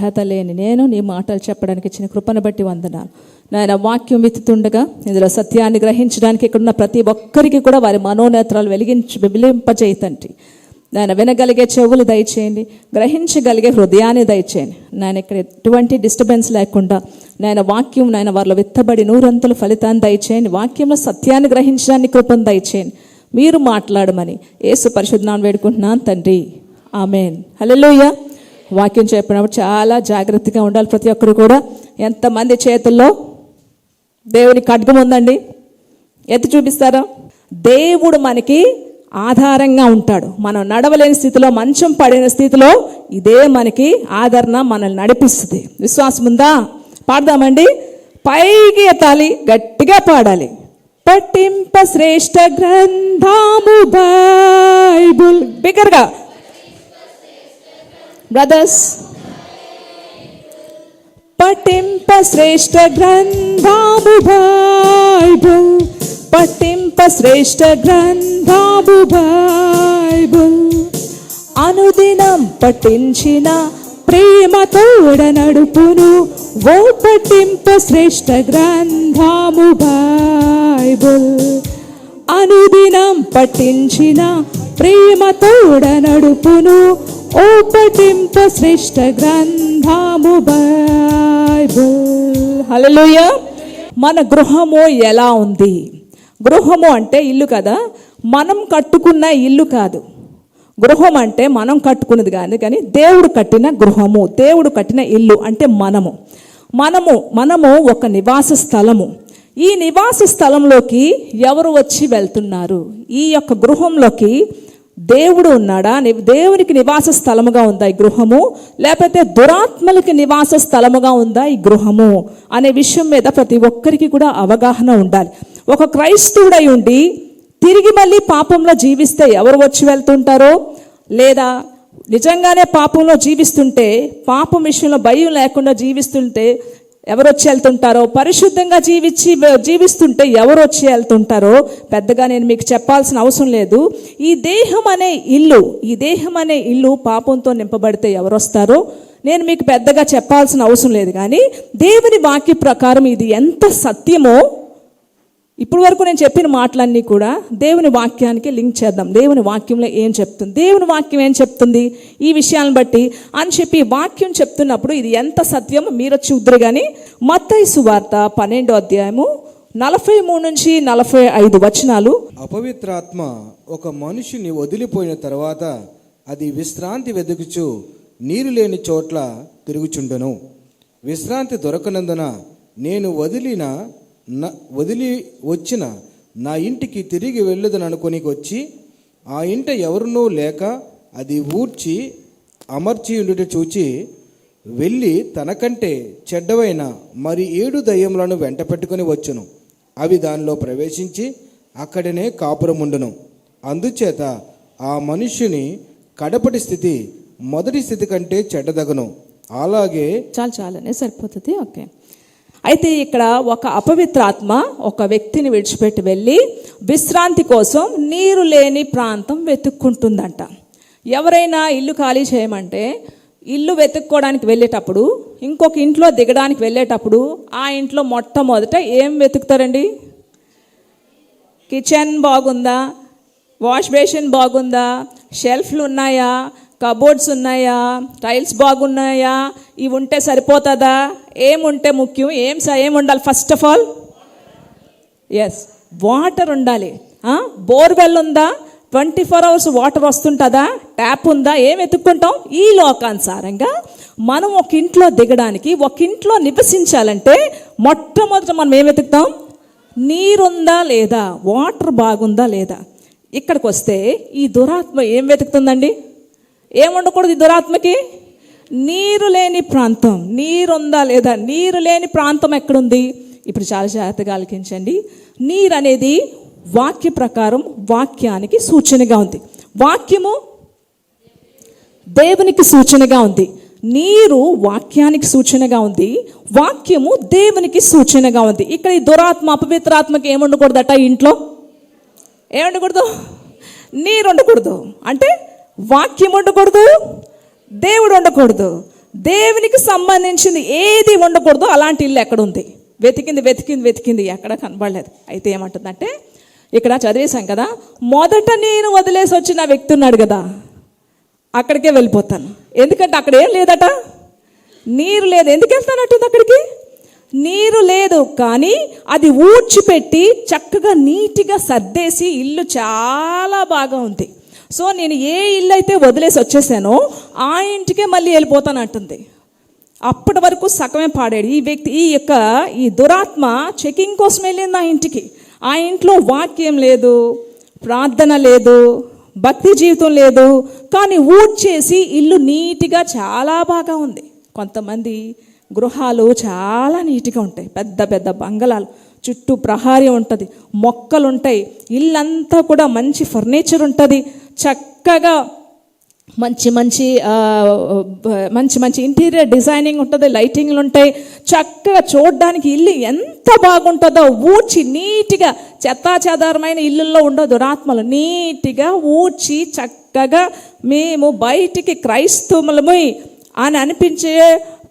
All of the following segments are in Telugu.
అర్హత లేని నేను నీ మాటలు చెప్పడానికి ఇచ్చిన కృపను బట్టి వందనాలు నాయన. వాక్యం విత్తుతుండగా ఇందులో సత్యాన్ని గ్రహించడానికి ఇక్కడున్న ప్రతి ఒక్కరికి కూడా వారి మనోనేత్రాలు వెలింపజేయతండి నాయన. వినగలిగే చెవులు దయచేయండి, గ్రహించగలిగే హృదయాన్ని దయచేయండి నాయన. ఇక్కడ ఎటువంటి డిస్టర్బెన్స్ లేకుండా నాయన వాక్యం నాయన వారిలో విత్తబడి నూరంతుల ఫలితాన్ని దయచేయండి. వాక్యంలో సత్యాన్ని గ్రహించడానికి కృపను దయచేయండి. మీరు మాట్లాడమని యేసు పరిశుద్ధ నామమున వేడుకుంటున్నాను తండ్రి, ఆమేన్. హల్లెలూయా. వాక్యం చెప్పినప్పుడు చాలా జాగ్రత్తగా ఉండాలి ప్రతి ఒక్కరు కూడా. ఎంతమంది చేతుల్లో దేవుని ఖడ్గం ఉందండి? ఎత్తి చూపిస్తారా? దేవుడు మనకి ఆధారంగా ఉంటాడు. మనం నడవలేని స్థితిలో, మంచం పడిన స్థితిలో ఇదే మనకి ఆదరణ, మనల్ని నడిపిస్తుంది. విశ్వాసం ఉందా? పాడదామండి. పైకి ఎత్తాలి, గట్టిగా పాడాలి. పట్టింప శ్రేష్ఠ గ్రంథము బైబుల్. బిగ్గరగా బ్రదర్స్. పట్టింప శ్రేష్ఠ గ్రంథము బైబుల్, పట్టింప శ్రేష్ఠ గ్రంథము బైబుల్. అనుదినం పఠించిన ప్రేమ తోడ నడుపును ఓ పట్టింప శ్రేష్ఠ గ్రంథము బైబుల్. అనుదినం పఠించిన ప్రేమ తోడ నడుపును ఓ పఠింప శ్రేష్ఠ గ్రంథము బైబుల్. హల్లెలూయా. మన గృహము ఎలా ఉంది? గృహము అంటే ఇల్లు కదా, మనం కట్టుకున్న ఇల్లు కాదు. గృహం అంటే మనం కట్టుకున్నది కానీ దేవుడు కట్టిన గృహము, దేవుడు కట్టిన ఇల్లు అంటే మనము ఒక నివాస స్థలము. ఈ నివాస స్థలంలోకి ఎవరు వచ్చి వెళ్తున్నారు? ఈ యొక్క గృహంలోకి దేవుడు ఉన్నాడా? దేవునికి నివాస స్థలముగా ఉందా ఈ గృహము, లేకపోతే దురాత్మలకి నివాస స్థలముగా ఉందా ఈ గృహము అనే విషయం మీద ప్రతి ఒక్కరికి కూడా అవగాహన ఉండాలి. ఒక క్రైస్తవుడై ఉండి తిరిగి మళ్ళీ పాపంలో జీవిస్తే ఎవరు వచ్చి వెళ్తుంటారో, లేదా నిజంగానే పాపంలో జీవిస్తుంటే, పాపం విషయంలో భయం లేకుండా జీవిస్తుంటే ఎవరు వచ్చి వెళ్తుంటారో, పరిశుద్ధంగా జీవిస్తుంటే ఎవరు వచ్చి వెళ్తుంటారో పెద్దగా నేను మీకు చెప్పాల్సిన అవసరం లేదు. ఈ దేహం అనే ఇల్లు పాపంతో నింపబడితే ఎవరు వస్తారో నేను మీకు పెద్దగా చెప్పాల్సిన అవసరం లేదు. కానీ దేవుని వాక్య ప్రకారం ఇది ఎంత సత్యమో ఇప్పుడు వరకు నేను చెప్పిన మాటలన్నీ కూడా దేవుని వాక్యానికి లింక్ చేద్దాం. దేవుని వాక్యంలో ఏం చెప్తుంది, దేవుని వాక్యం ఏం చెప్తుంది ఈ విషయాలను బట్టి అని చెప్పి వాక్యం చెప్తున్నప్పుడు ఇది ఎంత సత్యం మీరు చూద్దరు. కానీ మత్తయి సువార్త 12వ అధ్యాయము 43 నుంచి 45 వచనాలు. అపవిత్రాత్మ ఒక మనిషిని వదిలిపోయిన తర్వాత అది విశ్రాంతి వెదుకుచు నీరు లేని చోట్ల తిరుగుచుండెను. విశ్రాంతి దొరకనందున నేను వదిలి వచ్చిన నా ఇంటికి తిరిగి వెళ్ళదననుకొని వచ్చి ఆ ఇంట ఎవరునూ లేక అది ఊడ్చి అమర్చి ఉండుట చూచి వెళ్ళి తనకంటే చెడ్డవైన మరి 7 దయ్యములను వెంట పెట్టుకుని వచ్చును. అవి దానిలో ప్రవేశించి అక్కడనే కాపురముండును. అందుచేత ఆ మనుష్యుని కడపటి స్థితి మొదటి స్థితి కంటే చెడ్డదగను. అలాగే చాలనే సరిపోతుంది. ఓకే. అయితే ఇక్కడ ఒక అపవిత్రాత్మ ఒక వ్యక్తిని విడిచిపెట్టి వెళ్ళి విశ్రాంతి కోసం నీరు లేని ప్రాంతం వెతుక్కుంటుందంట. ఎవరైనా ఇల్లు ఖాళీ చేయమంటే ఇల్లు వెతుక్కోవడానికి వెళ్ళేటప్పుడు, ఇంకొక ఇంట్లో దిగడానికి వెళ్ళేటప్పుడు ఆ ఇంట్లో మొట్టమొదట ఏం వెతుకుతారండి? కిచెన్ బాగుందా, వాష్ బేసిన్ బాగుందా, షెల్ఫ్లు ఉన్నాయా, కబోర్డ్స్ ఉన్నాయా, టైల్స్ బాగున్నాయా, ఇవి ఉంటే సరిపోతుందా, ఏముంటే ముఖ్యం, ఏం ఉండాలి? ఫస్ట్ ఆఫ్ ఆల్ వాటర్ ఉండాలి. బోర్వెల్ ఉందా, 24 hours వాటర్ వస్తుంటుందా, ట్యాప్ ఉందా, ఏం వెతుక్కుంటాం? ఈ లోకానుసారంగా మనం ఒక ఇంట్లో దిగడానికి, ఒక ఇంట్లో నివసించాలంటే మొట్టమొదట మనం ఏం వెతుకుతాం? నీరుందా లేదా, వాటర్ బాగుందా లేదా. ఇక్కడికి వస్తే ఈ దురాత్మ ఏం వెతుకుతుందండి? ఏం ఉండకూడదు ఈ దురాత్మకి? నీరు లేని ప్రాంతం. నీరుందా లేదా, నీరు లేని ప్రాంతం ఎక్కడుంది? ఇప్పుడు చాలా జాగ్రత్తగా ఆలకించండి. నీరు అనేది వాక్య ప్రకారం వాక్యానికి సూచనగా ఉంది. వాక్యము దేవునికి సూచనగా ఉంది. నీరు వాక్యానికి సూచనగా ఉంది, వాక్యము దేవునికి సూచనగా ఉంది. ఇక్కడ ఈ దురాత్మ అపవిత్రాత్మకి ఏముండకూడదట? ఇంట్లో ఏముండకూడదు? నీరు ఉండకూడదు. అంటే వాక్యం ఉండకూడదు, దేవుడు ఉండకూడదు. దేవునికి సంబంధించింది ఏది ఉండకూడదు అలాంటి ఇల్లు ఎక్కడ ఉంది? వెతికింది ఎక్కడ కనబడలేదు. అయితే ఏమంటుందంటే, ఇక్కడ చదివేశాం కదా, మొదట నేను వదిలేసి వచ్చిన వ్యక్తి ఉన్నాడు కదా, అక్కడికే వెళ్ళిపోతాను. ఎందుకంటే అక్కడ ఏం లేదట, నీరు లేదు. ఎందుకు వెళ్తానంటుంది అక్కడికి? నీరు లేదు, కానీ అది ఊడ్చిపెట్టి చక్కగా నీట్గా సర్దేసి ఇల్లు చాలా బాగా ఉంది. సో నేను ఏ ఇల్లు అయితే వదిలేసి వచ్చేసానో ఆ ఇంటికే మళ్ళీ వెళ్ళిపోతాను అంటుంది. అప్పటి వరకు సగమే పాడాడు ఈ వ్యక్తి. ఈ దురాత్మ చెకింగ్ కోసం వెళ్ళింది ఆ ఇంటికి. ఆ ఇంట్లో వాక్యం లేదు, ప్రార్థన లేదు, భక్తి జీవితం లేదు, కానీ ఊడ్చేసి ఇల్లు నీట్గా చాలా బాగా ఉంది. కొంతమంది గృహాలు చాలా నీట్గా ఉంటాయి, పెద్ద పెద్ద బంగళాలు, చుట్టూ ప్రహారీ ఉంటుంది, మొక్కలు ఉంటాయి, ఇల్లంతా కూడా మంచి ఫర్నిచర్ ఉంటుంది, చక్కగా మంచి మంచి ఇంటీరియర్ డిజైనింగ్ ఉంటుంది, లైటింగ్లు ఉంటాయి, చక్కగా చూడడానికి ఇల్లు ఎంత బాగుంటుందో. ఊడ్చి నీట్గా, చెత్తాచెదారమైన ఇల్లుల్లో ఉండదు దురాత్మలు, నీట్గా ఊడ్చి చక్కగా మేము బయటికి క్రైస్తవులము అని అనిపించే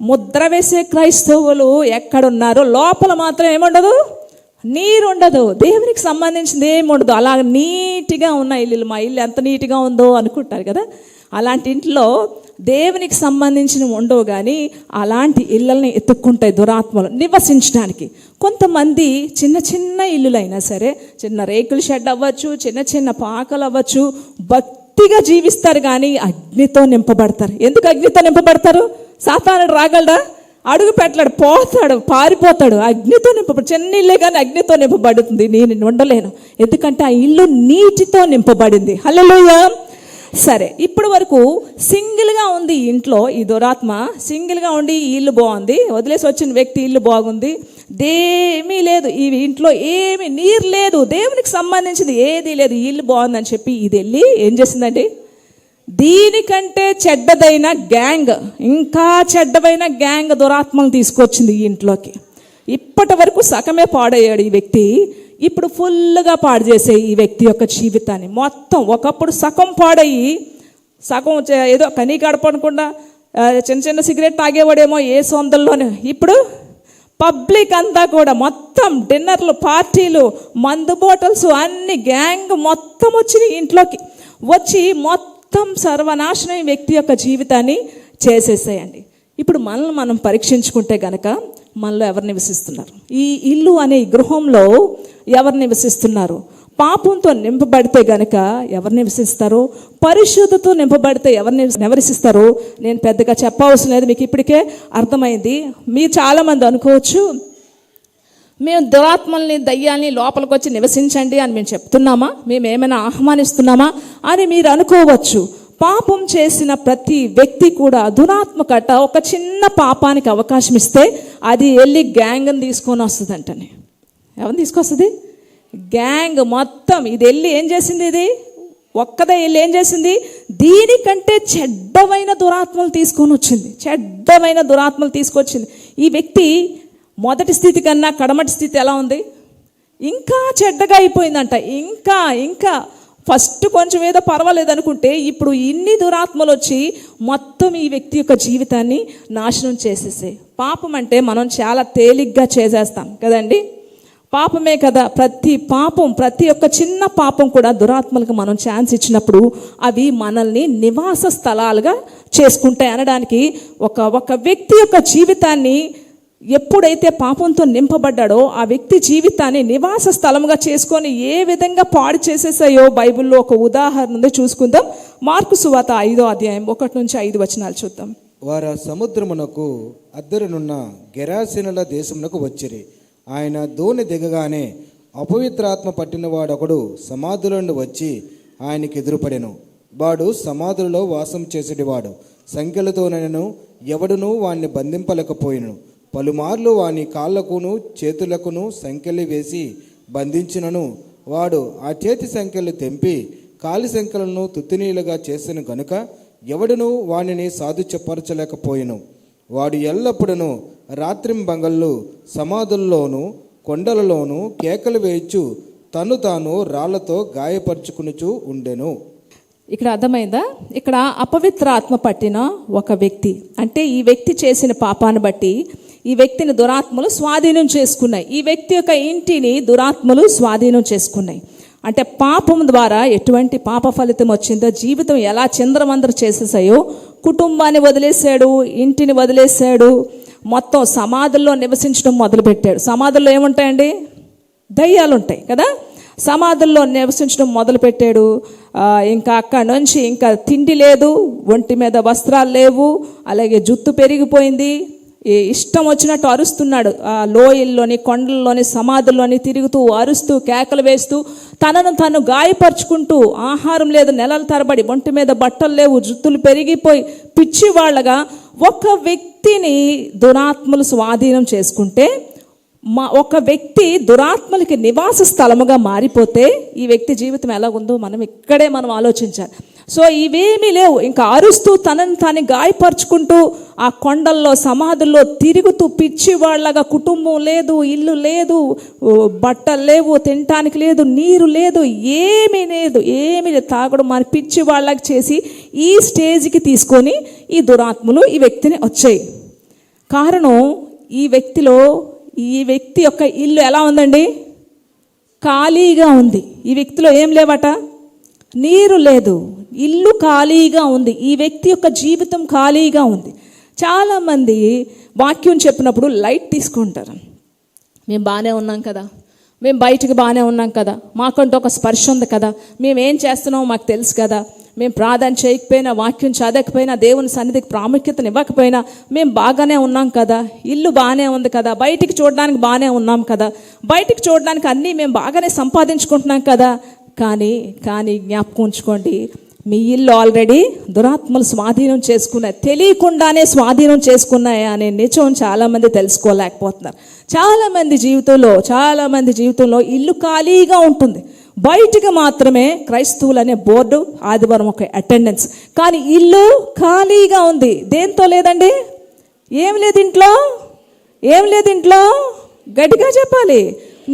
ముద్ర వేసే క్రైస్తవులు ఎక్కడున్నారో లోపల మాత్రం ఏముండదు, నీరు ఉండదు, దేవునికి సంబంధించింది ఏముండదు. అలా నీట్గా ఉన్న ఇల్లు, మా ఇల్లు ఎంత నీట్గా ఉందో అనుకుంటారు కదా, అలాంటి ఇంట్లో దేవునికి సంబంధించినవి ఉండవు, కానీ అలాంటి ఇళ్ళని ఎత్తుక్కుంటాయి దురాత్మలు నివసించడానికి. కొంతమంది చిన్న చిన్న ఇల్లులైనా సరే, చిన్న రేకుల షెడ్ అవ్వచ్చు, చిన్న చిన్న పాకలు అవ్వచ్చు, భక్తిగా జీవిస్తారు, కానీ అగ్నితో నింపబడతారు. ఎందుకు అగ్నితో నింపబడతారు? సాతానుడు రాగలడా? అడుగు పెట్టలేడు, పోతాడు, పారిపోతాడు. అగ్నితో నింపబడి, చిన్న ఇల్లే కానీ అగ్నితో నింపబడుతుంది. నేను ఉండలేను, ఎందుకంటే ఆ ఇల్లు నీటితో నింపబడింది. హల్లెలూయా. సరే, ఇప్పటి వరకు సింగిల్గా ఉంది ఈ ఇంట్లో ఈ దురాత్మ, సింగిల్గా ఉండి ఈ ఇల్లు బాగుంది, వదిలేసి వచ్చిన వ్యక్తి ఇల్లు బాగుంది, దేమీ లేదు ఈ ఇంట్లో, ఏమీ నీరు లేదు, దేవునికి సంబంధించింది ఏదీ లేదు, ఈ ఇల్లు బాగుందని చెప్పి ఇది వెళ్ళి ఏం చేసిందండి, దీనికంటే చెడ్డదైన గ్యాంగ్, ఇంకా చెడ్డమైన గ్యాంగ్ దురాత్మను తీసుకొచ్చింది ఈ ఇంట్లోకి. ఇప్పటి వరకు సగమే పాడయ్యాడు ఈ వ్యక్తి, ఇప్పుడు ఫుల్గా పాడు చేసే ఈ వ్యక్తి యొక్క జీవితాన్ని మొత్తం. ఒకప్పుడు సగం పాడయ్యి, సగం ఏదో కనీ గడపకుండా చిన్న చిన్న సిగరెట్ తాగేవాడేమో ఏ సొందల్లోనే, ఇప్పుడు పబ్లిక్ అంతా కూడా మొత్తం డిన్నర్లు, పార్టీలు, మందు బాటిల్స్, అన్ని గ్యాంగ్ మొత్తం వచ్చి ఇంట్లోకి వచ్చి మొత్తం సర్వనాశనం ఈ వ్యక్తి యొక్క జీవితాన్ని చేసేసాయండి. ఇప్పుడు మనల్ని మనం పరీక్షించుకుంటే గనక మనలో ఎవరు నివసిస్తున్నారు? ఈ ఇల్లు అనే గృహంలో ఎవరు నివసిస్తున్నారు? పాపంతో నింపబడితే గనక ఎవరు నివసిస్తారు? పరిశుద్ధతో నింపబడితే ఎవరు నివసిస్తారు? నేను పెద్దగా చెప్పవలసిన లేదు, మీకు ఇప్పటికే అర్థమైంది. మీరు చాలామంది అనుకోవచ్చు, మేము దురాత్మల్ని, దయ్యాల్ని లోపలికి వచ్చి నివసించండి అని మేము చెప్తున్నామా, మేము ఏమైనా ఆహ్వానిస్తున్నామా అని మీరు అనుకోవచ్చు. పాపం చేసిన ప్రతి వ్యక్తి కూడా దురాత్మకట ఒక చిన్న పాపానికి అవకాశం ఇస్తే అది వెళ్ళి గ్యాంగ్ని తీసుకొని వస్తుందంటనే. ఎవరిని తీసుకొస్తుంది? గ్యాంగ్ మొత్తం. ఇది వెళ్ళి ఏం చేసింది? ఇది ఒక్కదే వెళ్ళి ఏం చేసింది? దీనికంటే చెడ్డమైన దురాత్మలు తీసుకొని వచ్చింది, చెడ్డమైన దురాత్మలు తీసుకొచ్చింది. ఈ వ్యక్తి మొదటి స్థితి కన్నా కడమటి స్థితి ఎలా ఉంది? ఇంకా చెడ్డగా అయిపోయిందంట. ఇంకా ఫస్ట్ కొంచెం ఏదో పర్వాలేదు అనుకుంటే ఇప్పుడు ఇన్ని దురాత్మలు వచ్చి మొత్తం ఈ వ్యక్తి యొక్క జీవితాన్ని నాశనం చేసేసాయి. పాపం అంటే మనం చాలా తేలిగ్గా చేసేస్తాం కదండి, పాపమే కదా. ప్రతి ఒక్క చిన్న పాపం కూడా దురాత్మలకు మనం ఛాన్స్ ఇచ్చినప్పుడు అవి మనల్ని నివాస స్థలాలుగా చేసుకుంటాయి అనడానికి ఒక వ్యక్తి యొక్క జీవితాన్ని ఎప్పుడైతే పాపంతో నింపబడ్డాడో ఆ వ్యక్తి జీవితాన్ని నివాస స్థలంగా చేసుకొని ఏ విధంగా పాడు చేసేసాయో బైబిల్లో ఒక ఉదాహరణ ఉంది, చూసుకుందాం. మార్కు సువార్త 5వ అధ్యాయం 1-5 వచనాలు చూద్దాం. వారు సముద్రమునకు అద్దరునున్న గెరాసీనుల దేశమునకు వచ్చిరి. ఆయన దోణి దిగగానే అపవిత్రాత్మ పట్టినవాడొకడు సమాధుల నుండి వచ్చి ఆయనకి ఎదురుపడెను. వాడు సమాధులలో వాసం చేసేటివాడు, సంఖ్యలతోనైనను ఎవడునూ వాణ్ణి బంధింపలేకపోయిను. పలుమార్లు వాని కాళ్ళకును చేతులకును సంకెళ్ళు వేసి బంధించినను వాడు ఆ చేతి సంఖ్యలు తెంపి కాలి సంఖ్యలను తుత్తినీలుగా చేసిన గనుక ఎవడునూ వానిని సాధుచపరచలేకపోయిను. వాడు ఎల్లప్పుడూ రాత్రింబగళ్ళు సమాధుల్లోనూ కొండలలోనూ కేకలు వేయచ్చు తాను రాళ్లతో గాయపరుచుకునుచూ ఉండెను. ఇక్కడ అర్థమైందా? ఇక్కడ అపవిత్ర ఆత్మ పట్టిన ఒక వ్యక్తి, అంటే ఈ వ్యక్తి చేసిన పాపాన్ని బట్టి ఈ వ్యక్తిని దురాత్మలు స్వాధీనం చేసుకున్నాయి. ఈ వ్యక్తి యొక్క ఇంటిని దురాత్మలు స్వాధీనం చేసుకున్నాయి. అంటే పాపం ద్వారా ఎటువంటి పాప ఫలితం వచ్చిందో, జీవితం ఎలా చిందరవందర చేసేసాయో, కుటుంబాన్ని వదిలేశాడు, ఇంటిని వదిలేశాడు, మొత్తం సమాధుల్లో నివసించడం మొదలుపెట్టాడు. సమాధుల్లో ఏముంటాయండి? దయ్యాలు ఉంటాయి కదా. సమాధుల్లో నివసించడం మొదలుపెట్టాడు. ఇంకా అక్కడి నుంచి ఇంకా తిండి లేదు, ఒంటి మీద వస్త్రాలు లేవు, అలాగే జుత్తు పెరిగిపోయింది, ఇష్టం వచ్చినట్టు అరుస్తున్నాడు. లోయల్లోని, కొండల్లోని, సమాధుల్లోని తిరుగుతూ అరుస్తూ కేకలు వేస్తూ తనను తాను గాయపరుచుకుంటూ, ఆహారం లేదు నెలల తరబడి, ఒంటి మీద బట్టలు లేవు, జుత్తులు పెరిగిపోయి పిచ్చివాళ్ళగా ఒక వ్యక్తిని దురాత్మలు స్వాధీనం చేసుకుంటే, ఒక వ్యక్తి దురాత్మలకి నివాస స్థలముగా మారిపోతే ఈ వ్యక్తి జీవితం ఎలా ఉందో మనం ఆలోచించాలి. సో ఇవేమీ లేవు, ఇంకా అరుస్తూ తనని తాను గాయపరుచుకుంటూ ఆ కొండల్లో, సమాధుల్లో తిరుగుతూ పిచ్చి వాళ్ళగా, కుటుంబం లేదు, ఇల్లు లేదు, బట్టలు లేవు, తినటానికి లేదు, నీరు లేదు, ఏమీ లేదు, తాగడం మన పిచ్చి వాళ్ళకి చేసి ఈ స్టేజ్కి తీసుకొని ఈ దురాత్మలు ఈ వ్యక్తిని వచ్చాయి. కారణం, ఈ వ్యక్తి యొక్క ఇల్లు ఎలా ఉందండి? ఖాళీగా ఉంది. ఈ వ్యక్తిలో ఏం లేవట? నీరు లేదు, ఇల్లు ఖాళీగా ఉంది, ఈ వ్యక్తి యొక్క జీవితం ఖాళీగా ఉంది. చాలామంది వాక్యం చెప్పినప్పుడు లైట్ తీసుకుంటారు. మేము బాగానే ఉన్నాం కదా, మేము బయటికి బాగానే ఉన్నాం కదా, మాకంటూ ఒక స్పర్శ ఉంది కదా, మేము ఏం చేస్తున్నామో మాకు తెలుసు కదా, మేము ప్రార్థన చేయకపోయినా, వాక్యం చదవకపోయినా, దేవుని సన్నిధికి ప్రాముఖ్యతను ఇవ్వకపోయినా మేము బాగానే ఉన్నాం కదా, ఇల్లు బాగానే ఉంది కదా, బయటికి చూడడానికి బాగానే ఉన్నాం కదా, బయటికి చూడడానికి అన్నీ మేము బాగానే సంపాదించుకుంటున్నాం కదా. కానీ జ్ఞాపకం ఉంచుకోండి, మీ ఇల్లు ఆల్రెడీ దురాత్మలు స్వాధీనం చేసుకున్నాయి, తెలియకుండానే స్వాధీనం చేసుకున్నాయి అనే నిజం చాలామంది తెలుసుకోలేకపోతున్నారు. చాలామంది జీవితంలో ఇల్లు ఖాళీగా ఉంటుంది, బయటికి మాత్రమే క్రైస్తవులు అనే బోర్డు, ఆదివారం ఒక అటెండెన్స్, కానీ ఇల్లు ఖాళీగా ఉంది. దేంతో లేదండి? ఏం లేదు ఇంట్లో, గట్టిగా చెప్పాలి.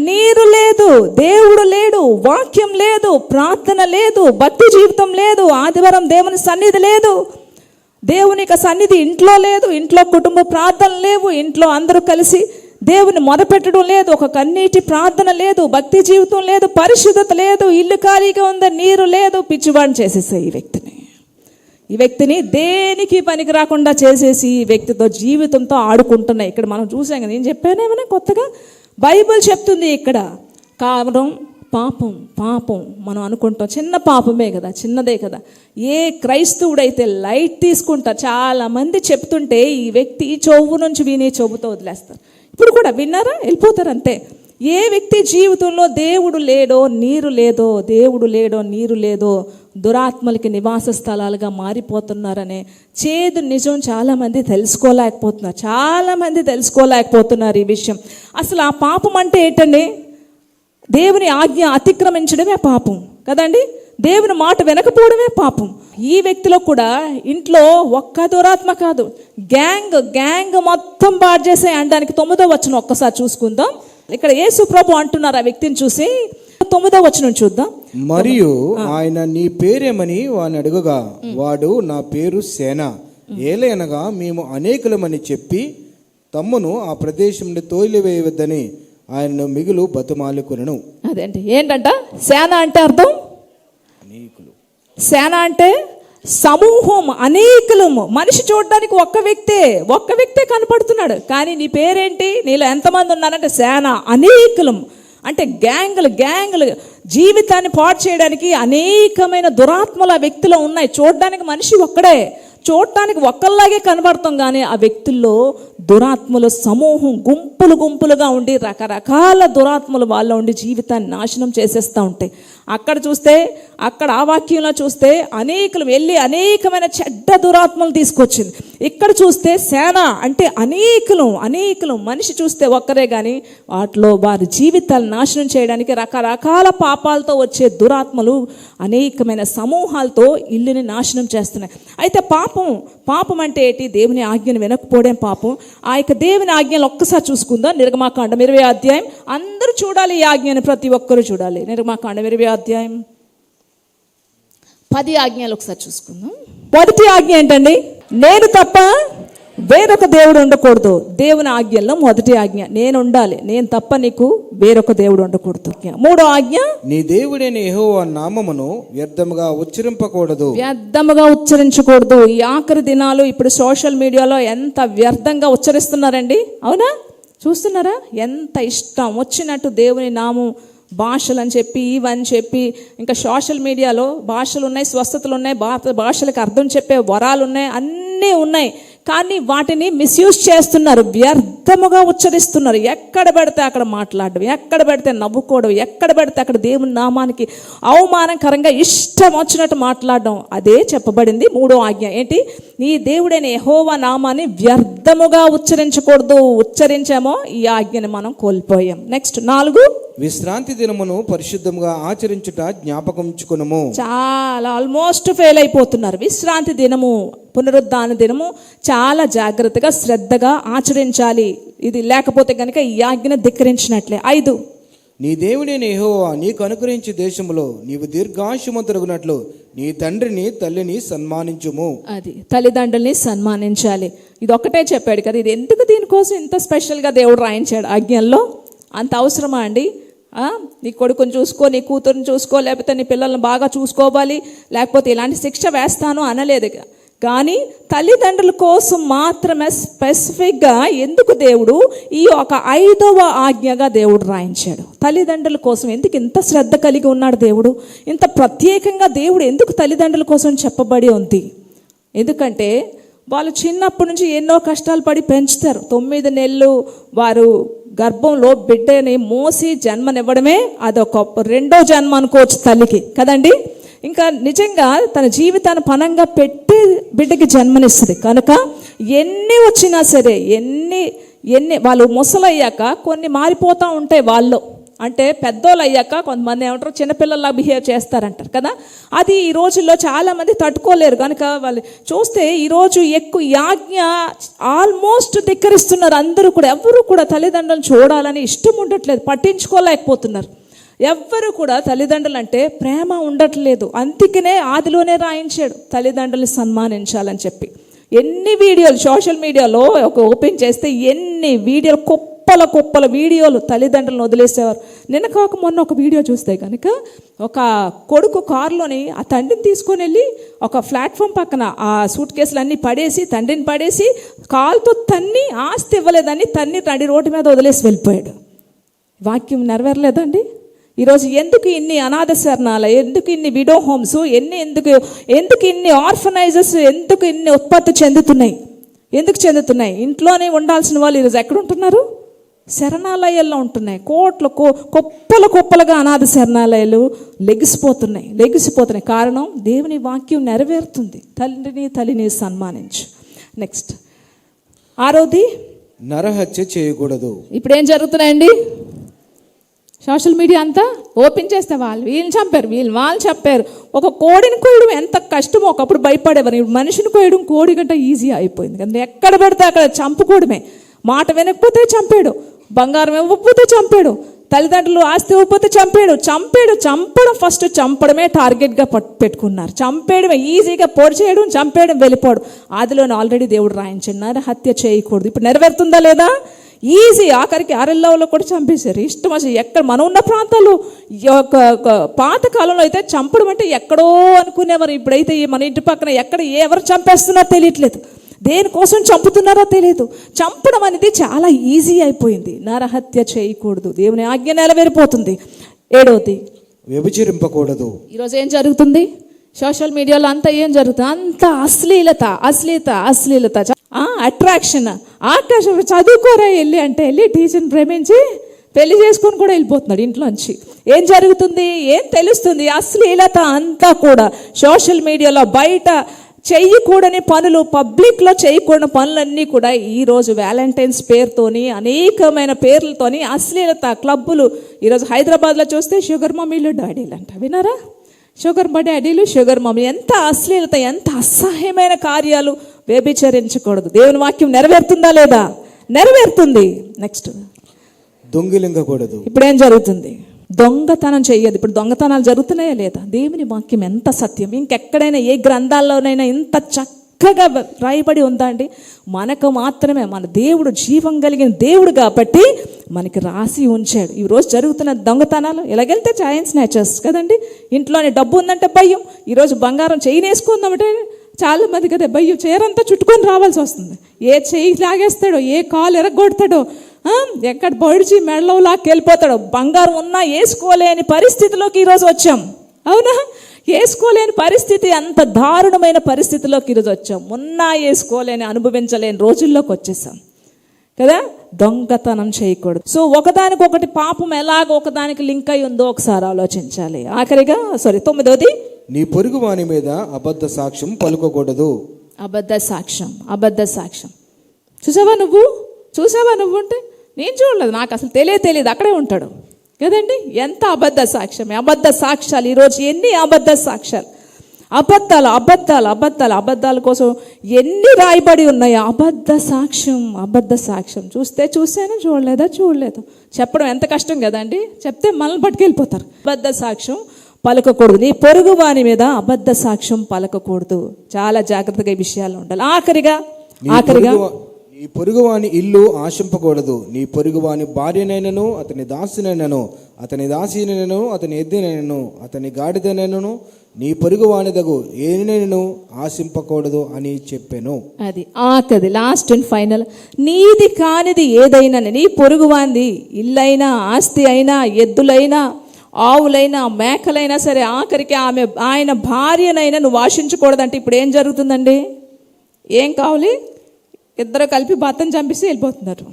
నీరు లేదు, దేవుడు లేడు, వాక్యం లేదు, ప్రార్థన లేదు, భక్తి జీవితం లేదు, ఆదివారం దేవుని సన్నిధి లేదు, దేవుని యొక్క సన్నిధి ఇంట్లో లేదు, ఇంట్లో కుటుంబ ప్రార్థన లేవు, ఇంట్లో అందరూ కలిసి దేవుని మొదపెట్టడం లేదు, ఒక కన్నీటి ప్రార్థన లేదు, భక్తి జీవితం లేదు, పరిశుద్ధత లేదు, ఇల్లు ఖాళీగా ఉంది, నీరు లేదు, పిచ్చివాడిని చేసేసాయి ఈ వ్యక్తిని దేనికి పనికి రాకుండా చేసేసి ఈ వ్యక్తితో జీవితంతో ఆడుకుంటున్నాయి. ఇక్కడ మనం చూసాం కదా, నేను చెప్పానేమన్నా కొత్తగా? బైబిల్ చెప్తుంది ఇక్కడ కారణం పాపం. మనం అనుకుంటాం చిన్న పాపమే కదా, చిన్నదే కదా. ఏ క్రైస్తవుడైతే లైట్ తీసుకుంటారు, చాలామంది చెప్తుంటే ఈ వ్యక్తి చెవు నుంచి విని చెవుతో వదిలేస్తారు. ఇప్పుడు కూడా విన్నారా, వెళ్ళిపోతారు అంతే. ఏ వ్యక్తి జీవితంలో దేవుడు లేడో నీరు లేదో దురాత్మలకి నివాస స్థలాలుగా మారిపోతున్నారనే చేదు నిజం చాలామంది తెలుసుకోలేకపోతున్నారు ఈ విషయం. అసలు ఆ పాపం అంటే ఏంటండి? దేవుని ఆజ్ఞ అతిక్రమించడమే పాపం కదండి, దేవుని మాట వినకపోవడమే పాపం. ఈ వ్యక్తిలో కూడా ఇంట్లో ఒక్క దురాత్మ కాదు, గ్యాంగ్ మొత్తం పాడు చేసే అనడానికి 9వ వచనం ఒక్కసారి చూసుకుందాం. ఇక్కడ యేసు ప్రభు అంటున్నారు ఆ వ్యక్తిని చూసి, 9వ వచనం చూద్దాం. మరియు ఆయన నీ పేరేమని వాడిని అడుగగా, వాడు నా పేరు సేన, ఏలయనగా మేము అనేకులమని చెప్పి తమ్మును ఆ ప్రదేశం నుండి తోలివేయవద్దని ఆయనను మిగులు బతుమాలుకొనెను. అదేంటి ఏంటంట? సేన అంటే అర్థం అనేకులు, సేన అంటే సమూహం, అనేకులము. మనిషి చూడడానికి ఒక్క వ్యక్తే కనపడుతున్నాడు, కానీ నీ పేరేంటి, నీలో ఎంతమంది ఉన్నారంటే సేన, అనేకులం. అంటే గ్యాంగులు జీవితాన్ని పాడు చేయడానికి అనేకమైన దురాత్మలు ఆ వ్యక్తిలో ఉన్నాయి. చూడడానికి మనిషి ఒక్కడే, చూడటానికి ఒక్కళ్ళలాగే కనబడతాం, కానీ ఆ వ్యక్తుల్లో దురాత్మలు సమూహం గుంపులుగా ఉండి రకరకాల దురాత్మలు వాళ్ళ ఉండి జీవితాన్ని నాశనం చేసేస్తూ ఉంటాయి. అక్కడ ఆ వాక్యంలో చూస్తే అనేకులు వెళ్ళి అనేకమైన చెడ్డ దురాత్మలు తీసుకొచ్చింది. ఇక్కడ చూస్తే సేన అంటే అనేకులు మనిషి చూస్తే ఒక్కరే, కానీ వాటిలో వారి జీవితాలు నాశనం చేయడానికి రకరకాల పాపాలతో వచ్చే దురాత్మలు అనేకమైన సమూహాలతో ఇల్లుని నాశనం చేస్తున్నాయి. అయితే పాపం అంటే ఏంటి? దేవుని ఆజ్ఞను వినకపోవడం పాపం. ఆ యొక్క దేవుని ఆజ్ఞలు ఒక్కసారి చూసుకుందాం. నిర్గమాకాండం 20వ అధ్యాయం. అందరూ చూడాలి ఈ ఆజ్ఞను, ప్రతి ఒక్కరూ చూడాలి. నిర్గమాకాండం 20వ అధ్యాయం 10 ఆజ్ఞలు ఒకసారి చూసుకుందాం. మొదటి ఆజ్ఞ ఏంటండి? నేను తప్ప వేరొక దేవుడు ఉండకూడదు. దేవుని ఆజ్ఞల్లో మొదటి ఆజ్ఞ నేను ఉండాలి, నేను తప్ప నీకు వేరొక దేవుడు ఉండకూడదు. మూడో ఆజ్ఞ, నీ దేవుడైన యెహోవా నామమును వ్యర్థముగా ఉచ్చరింపకూడదు. వ్యర్థముగా ఉచ్చరించకూడదు. ఈ ఆఖరి దినాలు ఇప్పుడు సోషల్ మీడియాలో ఎంత వ్యర్థంగా ఉచ్చరిస్తున్నారండి, అవునా? చూస్తున్నారా? ఎంత ఇష్టం వచ్చినట్టు దేవుని నామం, భాషలు అని చెప్పి ఇవని చెప్పి, ఇంకా సోషల్ మీడియాలో భాషలు ఉన్నాయి, స్వస్థతలు ఉన్నాయి, భాషలకు అర్థం చెప్పే వరాలు ఉన్నాయి, అన్నీ ఉన్నాయి. కానీ వాటిని మిస్యూజ్ చేస్తున్నారు, వ్యర్థముగా ఉచ్చరిస్తున్నారు. ఎక్కడ పెడితే అక్కడ మాట్లాడడం, ఎక్కడ పెడితే నవ్వుకోవడం, ఎక్కడ పెడితే అక్కడ దేవుని నామానికి అవమానకరంగా ఇష్టం వచ్చినట్టు మాట్లాడడం. అదే చెప్పబడింది మూడో ఆజ్ఞ. ఏంటి? నీ దేవుడైన యెహోవా నామాన్ని వ్యర్థముగా ఉచ్చరించకూడదు. ఉచ్చరించామో ఈ ఆజ్ఞని మనం కోల్పోయాం. నెక్స్ట్ 4, విశ్రాంతి దినమును పరిశుద్ధంగా ఆచరించుట జ్ఞాపకముంచుకొనుము. చాలా ఆల్మోస్ట్ ఫెయిల్ అయిపోతున్నారు. విశ్రాంతి దినము, పునరుద్ధాన దినము చాలా జాగ్రత్తగా శ్రద్ధగా ఆచరించాలి. ఇది లేకపోతే కనుక ఈ ఆజ్ఞను ధిక్కరించినట్లే. 5, నీ దేవుడైన యెహోవా నీకు అనుగ్రహించే దేశములో నీవు దీర్ఘాయుష్మంతుడగునట్లు నీ తండ్రిని తల్లిని సన్మానించుము. అది తల్లిదండ్రుల్ని సన్మానించాలి. ఇది ఒక్కటే చెప్పాడు కదా. ఇది ఎందుకు దీనికోసం ఇంత స్పెషల్గా దేవుడు రాయించాడు ఆజ్ఞల్లో? అంత అవసరమా అండి? నీ కొడుకుని చూసుకో, నీ కూతురుని చూసుకో, లేకపోతే నీ పిల్లల్ని బాగా చూసుకోవాలి, లేకపోతే ఇలాంటి శిక్ష వేస్తాను అనలేదు. కానీ తల్లిదండ్రుల కోసం మాత్రమే స్పెసిఫిక్గా ఎందుకు దేవుడు ఈ ఒక 5వ ఆజ్ఞగా దేవుడు రాయించాడు? తల్లిదండ్రుల కోసం ఎందుకు ఇంత శ్రద్ధ కలిగి ఉన్నాడు దేవుడు? ఇంత ప్రత్యేకంగా దేవుడు ఎందుకు తల్లిదండ్రుల కోసం చెప్పబడి ఉంది? ఎందుకంటే వాళ్ళు చిన్నప్పటి నుంచి ఎన్నో కష్టాలు పడి పెంచుతారు. 9 నెలలు వారు గర్భంలో బిడ్డని మోసి జన్మనివ్వడమే అదొక రెండో జన్మ అనుకోవచ్చు తల్లికి, కదండి. ఇంకా నిజంగా తన జీవితాన్ని పనంగా పెట్టి బిడ్డకి జన్మనిస్తుంది. కనుక ఎన్ని వచ్చినా సరే, ఎన్ని వాళ్ళు ముసలయ్యాక కొన్ని మారిపోతూ ఉంటాయి వాళ్ళు. అంటే పెద్దోళ్ళు అయ్యాక కొంతమంది ఏమంటారు, చిన్నపిల్లల్లా బిహేవ్ చేస్తారంటారు కదా. అది ఈ రోజుల్లో చాలామంది తట్టుకోలేరు. కనుక వాళ్ళు చూస్తే ఈరోజు ఎక్కువ యాజ్ఞ ఆల్మోస్ట్ ధిక్కరిస్తున్నారు అందరూ కూడా. ఎవరు కూడా తల్లిదండ్రులను చూడాలని ఇష్టం ఉండట్లేదు, పట్టించుకోలేకపోతున్నారు. ఎవ్వరు కూడా తల్లిదండ్రులు అంటే ప్రేమ ఉండట్లేదు. అందుకనే ఆదిలోనే రాయించాడు తల్లిదండ్రులు సన్మానించాలని చెప్పి. ఎన్ని వీడియోలు సోషల్ మీడియాలో ఓపెన్ చేస్తే ఎన్ని వీడియోలు, కుప్పల వీడియోలు తల్లిదండ్రులను వదిలేసేవారు. నిన్న కాక మొన్న ఒక వీడియో చూస్తే కనుక ఒక కొడుకు కారులోని ఆ తండ్రిని తీసుకొని వెళ్ళి ఒక ప్లాట్ఫామ్ పక్కన ఆ సూట్ కేసులు అన్నీ పడేసి, తండ్రిని పడేసి కాలుతో తన్ని, ఆస్తి ఇవ్వలేదని తన్ని నడి రోడ్డు మీద వదిలేసి వెళ్ళిపోయాడు. వాక్యం నెరవేరలేదండి. ఈరోజు ఎందుకు ఇన్ని అనాథ శరణాలు, ఎందుకు ఇన్ని విడో హోమ్స్, ఎందుకు ఇన్ని ఆర్ఫనైజెస్ ఎందుకు ఇన్ని ఉత్పత్తి చెందుతున్నాయి? ఎందుకు చెందుతున్నాయి? ఇంట్లోనే ఉండాల్సిన వాళ్ళు ఈరోజు ఎక్కడ ఉంటున్నారు? శరణాలయాల్లో ఉంటున్నాయి. కుప్పలుగా అనాథ శరణాలయాలు లెగిసిపోతున్నాయి. కారణం దేవుని వాక్యం నెరవేరుతుంది. తల్లిని సన్మానించు. నెక్స్ట్ 6వది, నరహత్య చేయకూడదు. ఇప్పుడు ఏం జరుగుతున్నాయండి? సోషల్ మీడియా అంతా ఓపెన్ చేస్తే వీళ్ళని చంపారు, వాళ్ళు చంపారు. ఒక కోడిని కోయడం ఎంత కష్టమో ఒకప్పుడు భయపడేవారు. ఇప్పుడు మనిషిని కోయడం కోడి గంట ఈజీ అయిపోయింది. కానీ ఎక్కడ పడితే అక్కడ చంపుకోవడమే. మాట వినకపోతే చంపాడు, బంగారం ఇవ్వకపోతే చంపాడు, తల్లిదండ్రులు ఆస్తి ఇవ్వకపోతే చంపడం ఫస్ట్ చంపడమే టార్గెట్గా పెట్టుకున్నారు. చంపేయడమే ఈజీగా, పొడి చేయడం, చంపేయడం, వెళ్ళిపోవడం. ఆదిలోనే ఆల్రెడీ దేవుడు రాయించున్నారు హత్య చేయకూడదు. ఇప్పుడు నెరవేరుతుందా లేదా? ఈజీ. ఆఖరికి ఆరెల్లావులో కూడా చంపేశారు. ఇష్టం అసలు. ఎక్కడ మనం ఉన్న ప్రాంతాలు పాతకాలంలో అయితే చంపడం అంటే ఎక్కడో అనుకునేవారు. ఇప్పుడైతే మన ఇంటి పక్కన ఎక్కడ ఎవరు చంపేస్తున్నారో తెలియట్లేదు, దేనికోసం చంపుతున్నారో తెలియదు. చంపడం అనేది చాలా ఈజీ అయిపోయింది. నరహత్య చేయకూడదు, దేవుని ఆజ్ఞ నెరవేరిపోతుంది. 7వది, వ్యభిచరింపకూడదు. ఈరోజు ఏం జరుగుతుంది? సోషల్ మీడియాలో అంతా ఏం జరుగుతుంది? అంత అశ్లీలత, అట్రాక్షన్. ఆకాశం చదువుకోరా వెళ్ళి టీచర్ని ప్రేమించి పెళ్లి చేసుకొని కూడా వెళ్ళిపోతున్నాడు ఇంట్లోంచి. ఏం జరుగుతుంది? ఏం తెలుస్తుంది? అశ్లీలత అంతా కూడా సోషల్ మీడియాలో. బయట చెయ్యకూడని పనులు, పబ్లిక్లో చేయకూడని పనులన్నీ కూడా ఈరోజు వ్యాలంటైన్స్ పేరుతోని, అనేకమైన పేర్లతోని అశ్లీలత క్లబ్బులు. ఈరోజు హైదరాబాద్లో చూస్తే షుగర్ మమ్మీలు, డాడీలు అంట. వినారా? షుగర్ డాడీలు, షుగర్ మమ్మీ. ఎంత అశ్లీలత, ఎంత అసహ్యమైన కార్యాలు. వ్యభిచరించకూడదు. దేవుని వాక్యం నెరవేరుతుందా లేదా? నెరవేరుతుంది. నెక్స్ట్, దొంగిలించకూడదు. ఇప్పుడు ఏం జరుగుతుంది? దొంగతనం చేయదు. ఇప్పుడు దొంగతనాలు జరుగుతున్నాయా లేదా? దేవుని వాక్యం ఎంత సత్యం! ఇంకెక్కడైనా ఏ గ్రంథాల్లోనైనా ఇంత చక్కగా రాయబడి ఉందా అండి? మనకు మాత్రమే. మన దేవుడు జీవం కలిగిన దేవుడు కాబట్టి మనకి రాసి ఉంచాడు. ఈరోజు జరుగుతున్న దొంగతనాలు ఎలాగెళ్తే చైన్ స్నాచర్స్ కదండి. ఇంట్లోనే డబ్బు ఉందంటే భయం. ఈరోజు బంగారం చైన్ వేసుకుందామంటే చాలా మంది కదా భయం, చీరంతా చుట్టుకొని రావాల్సి వస్తుంది. ఏ చేయి లాగేస్తాడో, ఏ కాలు ఎరగొడతాడో, ఎక్కడ పొడిచి మెడలో లాక్కెళ్ళిపోతాడో. బంగారం ఉన్నా వేసుకోలేని పరిస్థితిలోకి ఈరోజు వచ్చాం. అవునా? వేసుకోలేని పరిస్థితి, అంత దారుణమైన పరిస్థితిలోకి ఈరోజు వచ్చాం. ఉన్నా వేసుకోలేని, అనుభవించలేని రోజుల్లోకి వచ్చేసాం కదా. దొంగతనం చేయకూడదు. సో ఒకదానికొకటి పాపం ఎలాగ ఒకదానికి లింక్ అయి ఉందో ఒకసారి ఆలోచించాలి. ఆఖరిగా 9వది, నీ పొరుగు వాని మీద అబద్ధ సాక్ష్యం పలుకకూడదు. అబద్ధ సాక్ష్యం. చూసావా నువ్వు అంటే నేను చూడలేదు, నాకు అసలు తెలియదు, అక్కడే ఉంటాడు కదండి. ఎంత అబద్ధ సాక్ష్యాలు ఈరోజు, ఎన్ని అబద్ధ సాక్ష్యాలు, అబద్ధాల కోసం ఎన్ని రాయబడి ఉన్నాయో. అబద్ధ సాక్ష్యం చూసాను, చూడలేదు. చెప్పడం ఎంత కష్టం కదండి. చెప్తే మనల్ని పట్టుకెళ్ళిపోతారు. అబద్ధ సాక్ష్యం పలకకూడదు. నీ పొరుగు వాని మీద అబద్ధ సాక్ష్యం పలకకూడదు. చాలా జాగ్రత్తగా ఈ విషయాలు ఉండాలి. ఆఖరిగా నీ పొరుగువాని ఇల్లు ఆశింపకూడదు. నీ పొరుగువాని భార్యనైనను, అతని దాసినైనను, అతని దాసినైనను, అతని ఎద్దునైనను, అతని గాడిదనైనను, నీ పొరుగువానిదగు ఏనైనను ఆశింపకూడదు అని చెప్పాను. అది ఆఖది, లాస్ట్ అండ్ ఫైనల్. నీది కానిది ఏదైనా, నీ పొరుగువాంది ఇల్లైనా, ఆస్తి అయినా, ఎద్దులైనా, ఆవులైనా, మేకలైనా సరే, ఆఖరికి ఆయన భార్యనైనా నువ్వు ఆశించకూడదంటే ఇప్పుడు ఏం జరుగుతుందండి? ఏం కావాలి? ఇద్దరు కలిపి భర్తను చంపిస్తే వెళ్ళిపోతున్నారు.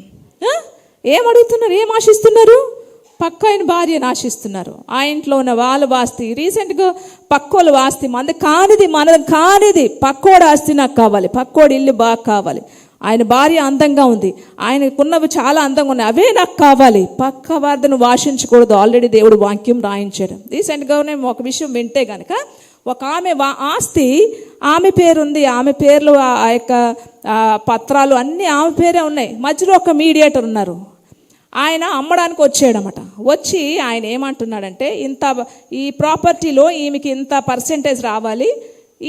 ఏం అడుగుతున్నారు? ఏం ఆశిస్తున్నారు? పక్క ఆయన భార్యను ఆశిస్తున్నారు. ఆ ఇంట్లో ఉన్న వాళ్ళ ఆస్తి, రీసెంట్గా పక్కోళ్ళ ఆస్తి, మనది కానిది పక్కోడు ఆస్తి నాకు కావాలి, పక్కోడి ఇల్లు బాగా కావాలి, ఆయన భార్య అందంగా ఉంది, ఆయనకున్నవి చాలా అందంగా ఉన్నాయి, అవే నాకు కావాలి. పక్క వారిని వాషించకూడదు. ఆల్రెడీ దేవుడు వాక్యం రాయించాడు. రీసెంట్గా నేను ఒక విషయం వింటే కనుక, ఒక ఆమె ఆస్తి ఆమె పేరుంది, ఆమె పేర్లు ఆ యొక్క పత్రాలు అన్నీ ఆమె పేరే ఉన్నాయి. మధ్యలో ఒక మీడియేటర్ ఉన్నారు. ఆయన అమ్మడానికి వచ్చాడనమాట. వచ్చి ఆయన ఏమంటున్నాడంటే, ఈ ప్రాపర్టీలో ఈమెకి ఇంత పర్సెంటేజ్ రావాలి,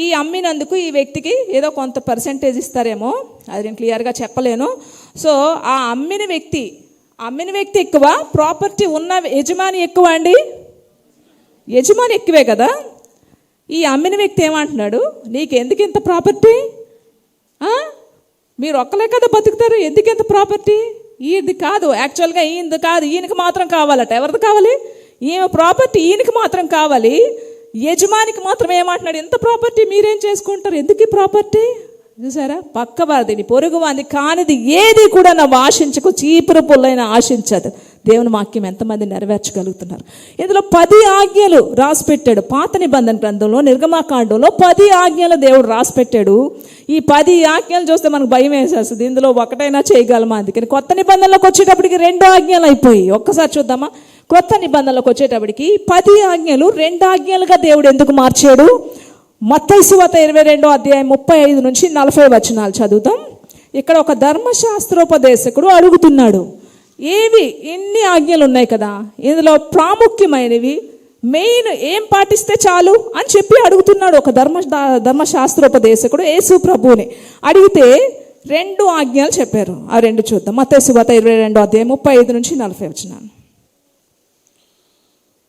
ఈ అమ్మినందుకు ఈ వ్యక్తికి ఏదో కొంత పర్సెంటేజ్ ఇస్తారేమో, అది నేను క్లియర్గా చెప్పలేను. సో ఆ అమ్మిన వ్యక్తి ఎక్కువ, ప్రాపర్టీ ఉన్న యజమాని ఎక్కువ అండి. యజమాని ఎక్కువే కదా. ఈ అమ్మిన వ్యక్తి ఏమంటున్నాడు, నీకు ఎందుకు ఇంత ప్రాపర్టీ? మీరు ఒక్కలే కదా బతుకుతారు, ఎందుకు ఇంత ప్రాపర్టీ? ఈయనది కాదు, యాక్చువల్గా ఈయనది కాదు, ఈయనకి మాత్రం కావాలట. ఎవరిది కావాలి? ఈమె ప్రాపర్టీ ఈయనకి మాత్రం కావాలి. యజమానికి మాత్రం ఏమంటున్నాడు, ఎంత ప్రాపర్టీ మీరేం చేసుకుంటారు, ఎందుకు ఈ ప్రాపర్టీ? చూసారా? పక్కవారిది, పొరుగువాది కానిది ఏది కూడా నువ్వు ఆశించకు, చీపురు పుల్లైన ఆశించదు. దేవుని వాక్యం ఎంతమంది నెరవేర్చగలుగుతున్నారు? ఇందులో 10 ఆజ్ఞలు రాసిపెట్టాడు. పాత నిబంధన గ్రంథంలో నిర్గమాకాండంలో 10 ఆజ్ఞలు దేవుడు రాసిపెట్టాడు. ఈ 10 ఆజ్ఞలు చూస్తే మనకు భయం వేసేస్తుంది, ఇందులో ఒకటైనా చేయగలమా? అందుకని కొత్త నిబంధనలోకి వచ్చేటప్పటికి 2 ఆజ్ఞలు అయిపోయి. ఒక్కసారి చూద్దామా? కొత్త నిబంధనలోకి వచ్చేటప్పటికి 10 ఆజ్ఞలు 2 ఆజ్ఞలుగా దేవుడు ఎందుకు మార్చాడు? మత్తయి సువార్త 22వ అధ్యాయం 35 నుంచి 40 వచనాలు చదువుతాం. ఇక్కడ ఒక ధర్మశాస్త్రోపదేశకుడు అడుగుతున్నాడు, ఇన్ని ఆజ్ఞలు ఉన్నాయి కదా, ఇందులో ప్రాముఖ్యమైనవి మెయిన్ ఏం పాటిస్తే చాలు అని చెప్పి అడుగుతున్నాడు ఒక ధర్మశాస్త్రోపదేశకుడు యేసు ప్రభువుని. అడిగితే 2 ఆజ్ఞలు చెప్పారు. ఆ 2 చూద్దాం. మత్తయి సువార్త 22వ అధ్యాయం 35 నుంచి 40 వచనాలు.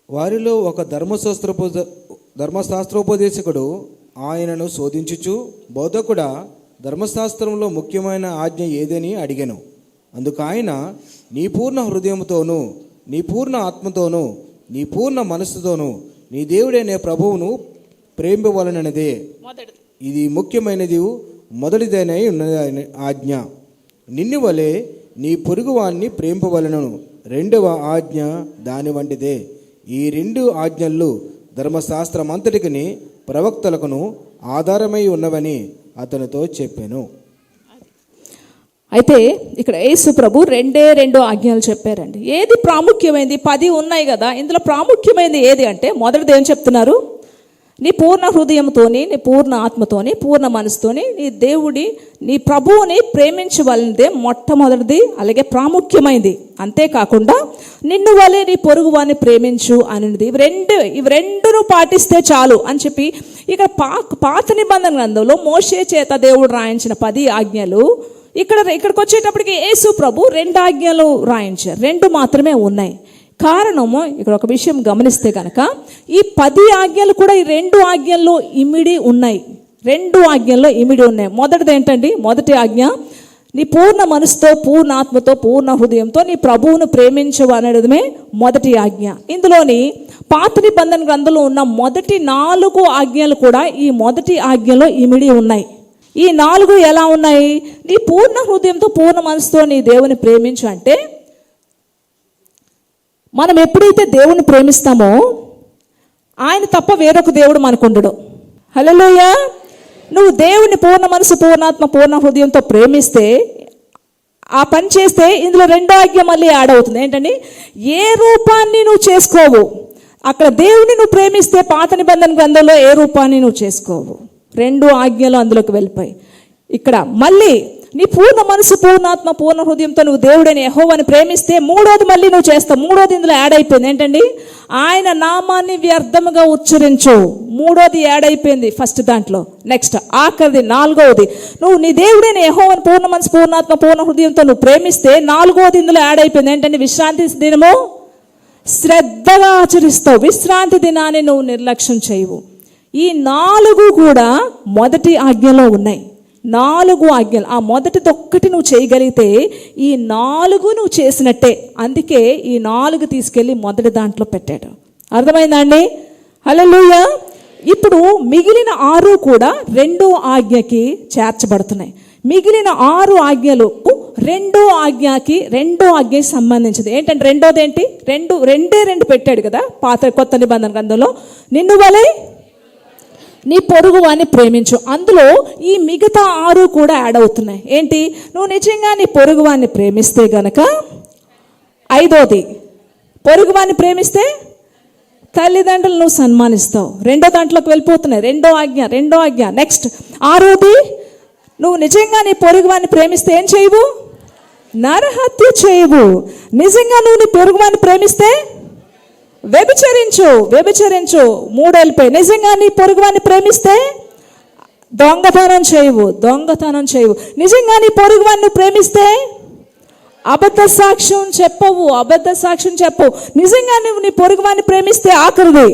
వారిలో ఒక ధర్మశాస్త్రోపదేశకుడు ఆయనను శోధించుచు, బోధకుడా, ధర్మశాస్త్రంలో ముఖ్యమైన ఆజ్ఞ ఏదని అడిగాను. అందుకు ఆయన, నీ పూర్ణ హృదయంతోనూ, నీ పూర్ణ ఆత్మతోనూ, నీ పూర్ణ మనస్సుతోనూ నీ దేవుడైన ప్రభువును ప్రేమింపవలనదే. ఇది ముఖ్యమైనది, మొదటిదైన ఉన్నది ఆజ్ఞ. నిన్ను వలె నీ పొరుగువాన్ని ప్రేమింపవలను. 2వ ఆజ్ఞ దాని వంటిదే. ఈ 2 ఆజ్ఞలు ధర్మశాస్త్రం అంతటికి ప్రవక్తలకును ఆధారమై ఉన్నవని అతనితో చెప్పాను. అయితే ఇక్కడ యేసు ప్రభు 2 ఆజ్ఞలు చెప్పారండి. ఏది ప్రాముఖ్యమైనది? 10 ఉన్నాయి కదా, ఇందులో ప్రాముఖ్యమైనది ఏది అంటే, మొదటిది ఏం చెప్తున్నారు? నీ పూర్ణ హృదయంతోని, నీ పూర్ణ ఆత్మతోని, పూర్ణ మనసుతోని నీ ప్రభువుని ప్రేమించవలనిదే మొట్టమొదటిది, అలాగే ప్రాముఖ్యమైనది. అంతేకాకుండా నిన్ను వలె నీ పొరుగు వారిని ప్రేమించు అనేది. ఇవి రెండును పాటిస్తే చాలు అని చెప్పి ఇక్కడ పాత నిబంధన గ్రంథంలో మోషే చేత దేవుడు రాయించిన 10 ఆజ్ఞలు ఇక్కడికి వచ్చేటప్పటికి యేసు ప్రభు 2 ఆజ్ఞలు రాయించారు. 2 మాత్రమే ఉన్నాయి. కారణము ఇక్కడ ఒక విషయం గమనిస్తే కనుక ఈ 10 ఆజ్ఞలు కూడా ఈ 2 ఆజ్ఞల్లో ఇమిడి ఉన్నాయి. 2 ఆజ్ఞల్లో ఇమిడి ఉన్నాయి. మొదటిది ఏంటండి? మొదటి ఆజ్ఞ, నీ పూర్ణ మనసుతో, పూర్ణ ఆత్మతో, పూర్ణ హృదయంతో నీ ప్రభువును ప్రేమించు అనడమే మొదటి ఆజ్ఞ. ఇందులోని పాత నిబంధన గ్రంథంలో ఉన్న మొదటి 4 ఆజ్ఞలు కూడా ఈ మొదటి ఆజ్ఞలో ఇమిడి ఉన్నాయి. ఈ 4 ఎలా ఉన్నాయి? నీ పూర్ణ హృదయంతో, పూర్ణ మనసుతో నీ దేవుని ప్రేమించు అంటే, మనం ఎప్పుడైతే దేవుని ప్రేమిస్తామో ఆయన తప్ప వేరొక దేవుడు మనకు ఉండడు. హల్లెలూయా. నువ్వు దేవుని పూర్ణ మనసు, పూర్ణాత్మ, పూర్ణ హృదయంతో ప్రేమిస్తే, ఆ పని చేస్తే ఇందులో 2వ ఆజ్ఞ మళ్ళీ యాడ్ అవుతుంది. ఏంటండి? ఏ రూపాన్ని నువ్వు చేసుకోవు. అక్కడ దేవుని నువ్వు ప్రేమిస్తే పాత నిబంధన గ్రంథంలో ఏ రూపాన్ని నువ్వు చేసుకోవు. 2 ఆజ్ఞలు అందులోకి వెళ్ళిపోయి, ఇక్కడ మళ్ళీ నీ పూర్ణ మనసు, పూర్ణాత్మ, పూర్ణ హృదయంతో నువ్వు దేవుడైన యెహోవాని ప్రేమిస్తే 3వది మళ్ళీ నువ్వు చేస్తావు. 3వది ఇందులో యాడ్ అయిపోయింది. ఏంటండి? ఆయన నామాన్ని వ్యర్థముగా ఉచ్చరించు. 3వది యాడ్ అయిపోయింది ఫస్ట్ దాంట్లో. నెక్స్ట్ ఆఖరిది 4వది, నువ్వు నీ దేవుడైన యెహోవాని పూర్ణ మనసు, పూర్ణాత్మ, పూర్ణ హృదయంతో నువ్వు ప్రేమిస్తే 4వది ఇందులో యాడ్ అయిపోయింది. ఏంటండి? విశ్రాంతి దినము శ్రద్ధగా ఆచరిస్తావు. విశ్రాంతి దినాన్ని నువ్వు నిర్లక్ష్యం చేయవు. ఈ 4 కూడా మొదటి ఆజ్ఞలో ఉన్నాయి. 4 ఆజ్ఞలు. ఆ మొదటిది ఒక్కటి నువ్వు చేయగలిగితే ఈ 4 నువ్వు చేసినట్టే. అందుకే ఈ 4 తీసుకెళ్ళి మొదటి దాంట్లో పెట్టాడు. అర్థమైందా అండి? హల్లెలూయా. ఇప్పుడు మిగిలిన 6 కూడా 2వ ఆజ్ఞకి చేర్చబడుతున్నాయి. మిగిలిన 6 ఆజ్ఞలు 2వ ఆజ్ఞకి సంబంధించింది. ఏంటంటే రెండోది ఏంటి? రెండే పెట్టాడు కదా కొత్త నిబంధన గ్రంథంలో. నిన్ను వలె నీ పొరుగు వారిని ప్రేమించు. అందులో ఈ మిగతా 6 కూడా యాడ్ అవుతున్నాయి. ఏంటి? నువ్వు నిజంగా నీ పొరుగు వారిని ప్రేమిస్తే గనక 5వది, పొరుగు వారిని ప్రేమిస్తే తల్లిదండ్రులు నువ్వు సన్మానిస్తావు. 2వ దాంట్లోకి వెళ్ళిపోతున్నాయి. 2వ ఆజ్ఞ. నెక్స్ట్ 6వది, నువ్వు నిజంగా నీ పొరుగు వారిని ప్రేమిస్తే ఏం చేయవు? నరహత్య చేయవు. నిజంగా నువ్వు నీ పొరుగు వారిని ప్రేమిస్తే వ్యభిచరించు. 3 వెళ్ళిపోయి. నిజంగా నీ పొరుగువాన్ని ప్రేమిస్తే దొంగతనం చేయవు. నిజంగా నీ పొరుగువాన్ని ప్రేమిస్తే అబద్ధ సాక్ష్యం చెప్పవు. నిజంగా నువ్వు నీ పొరుగువాన్ని ప్రేమిస్తే ఆఖరిది,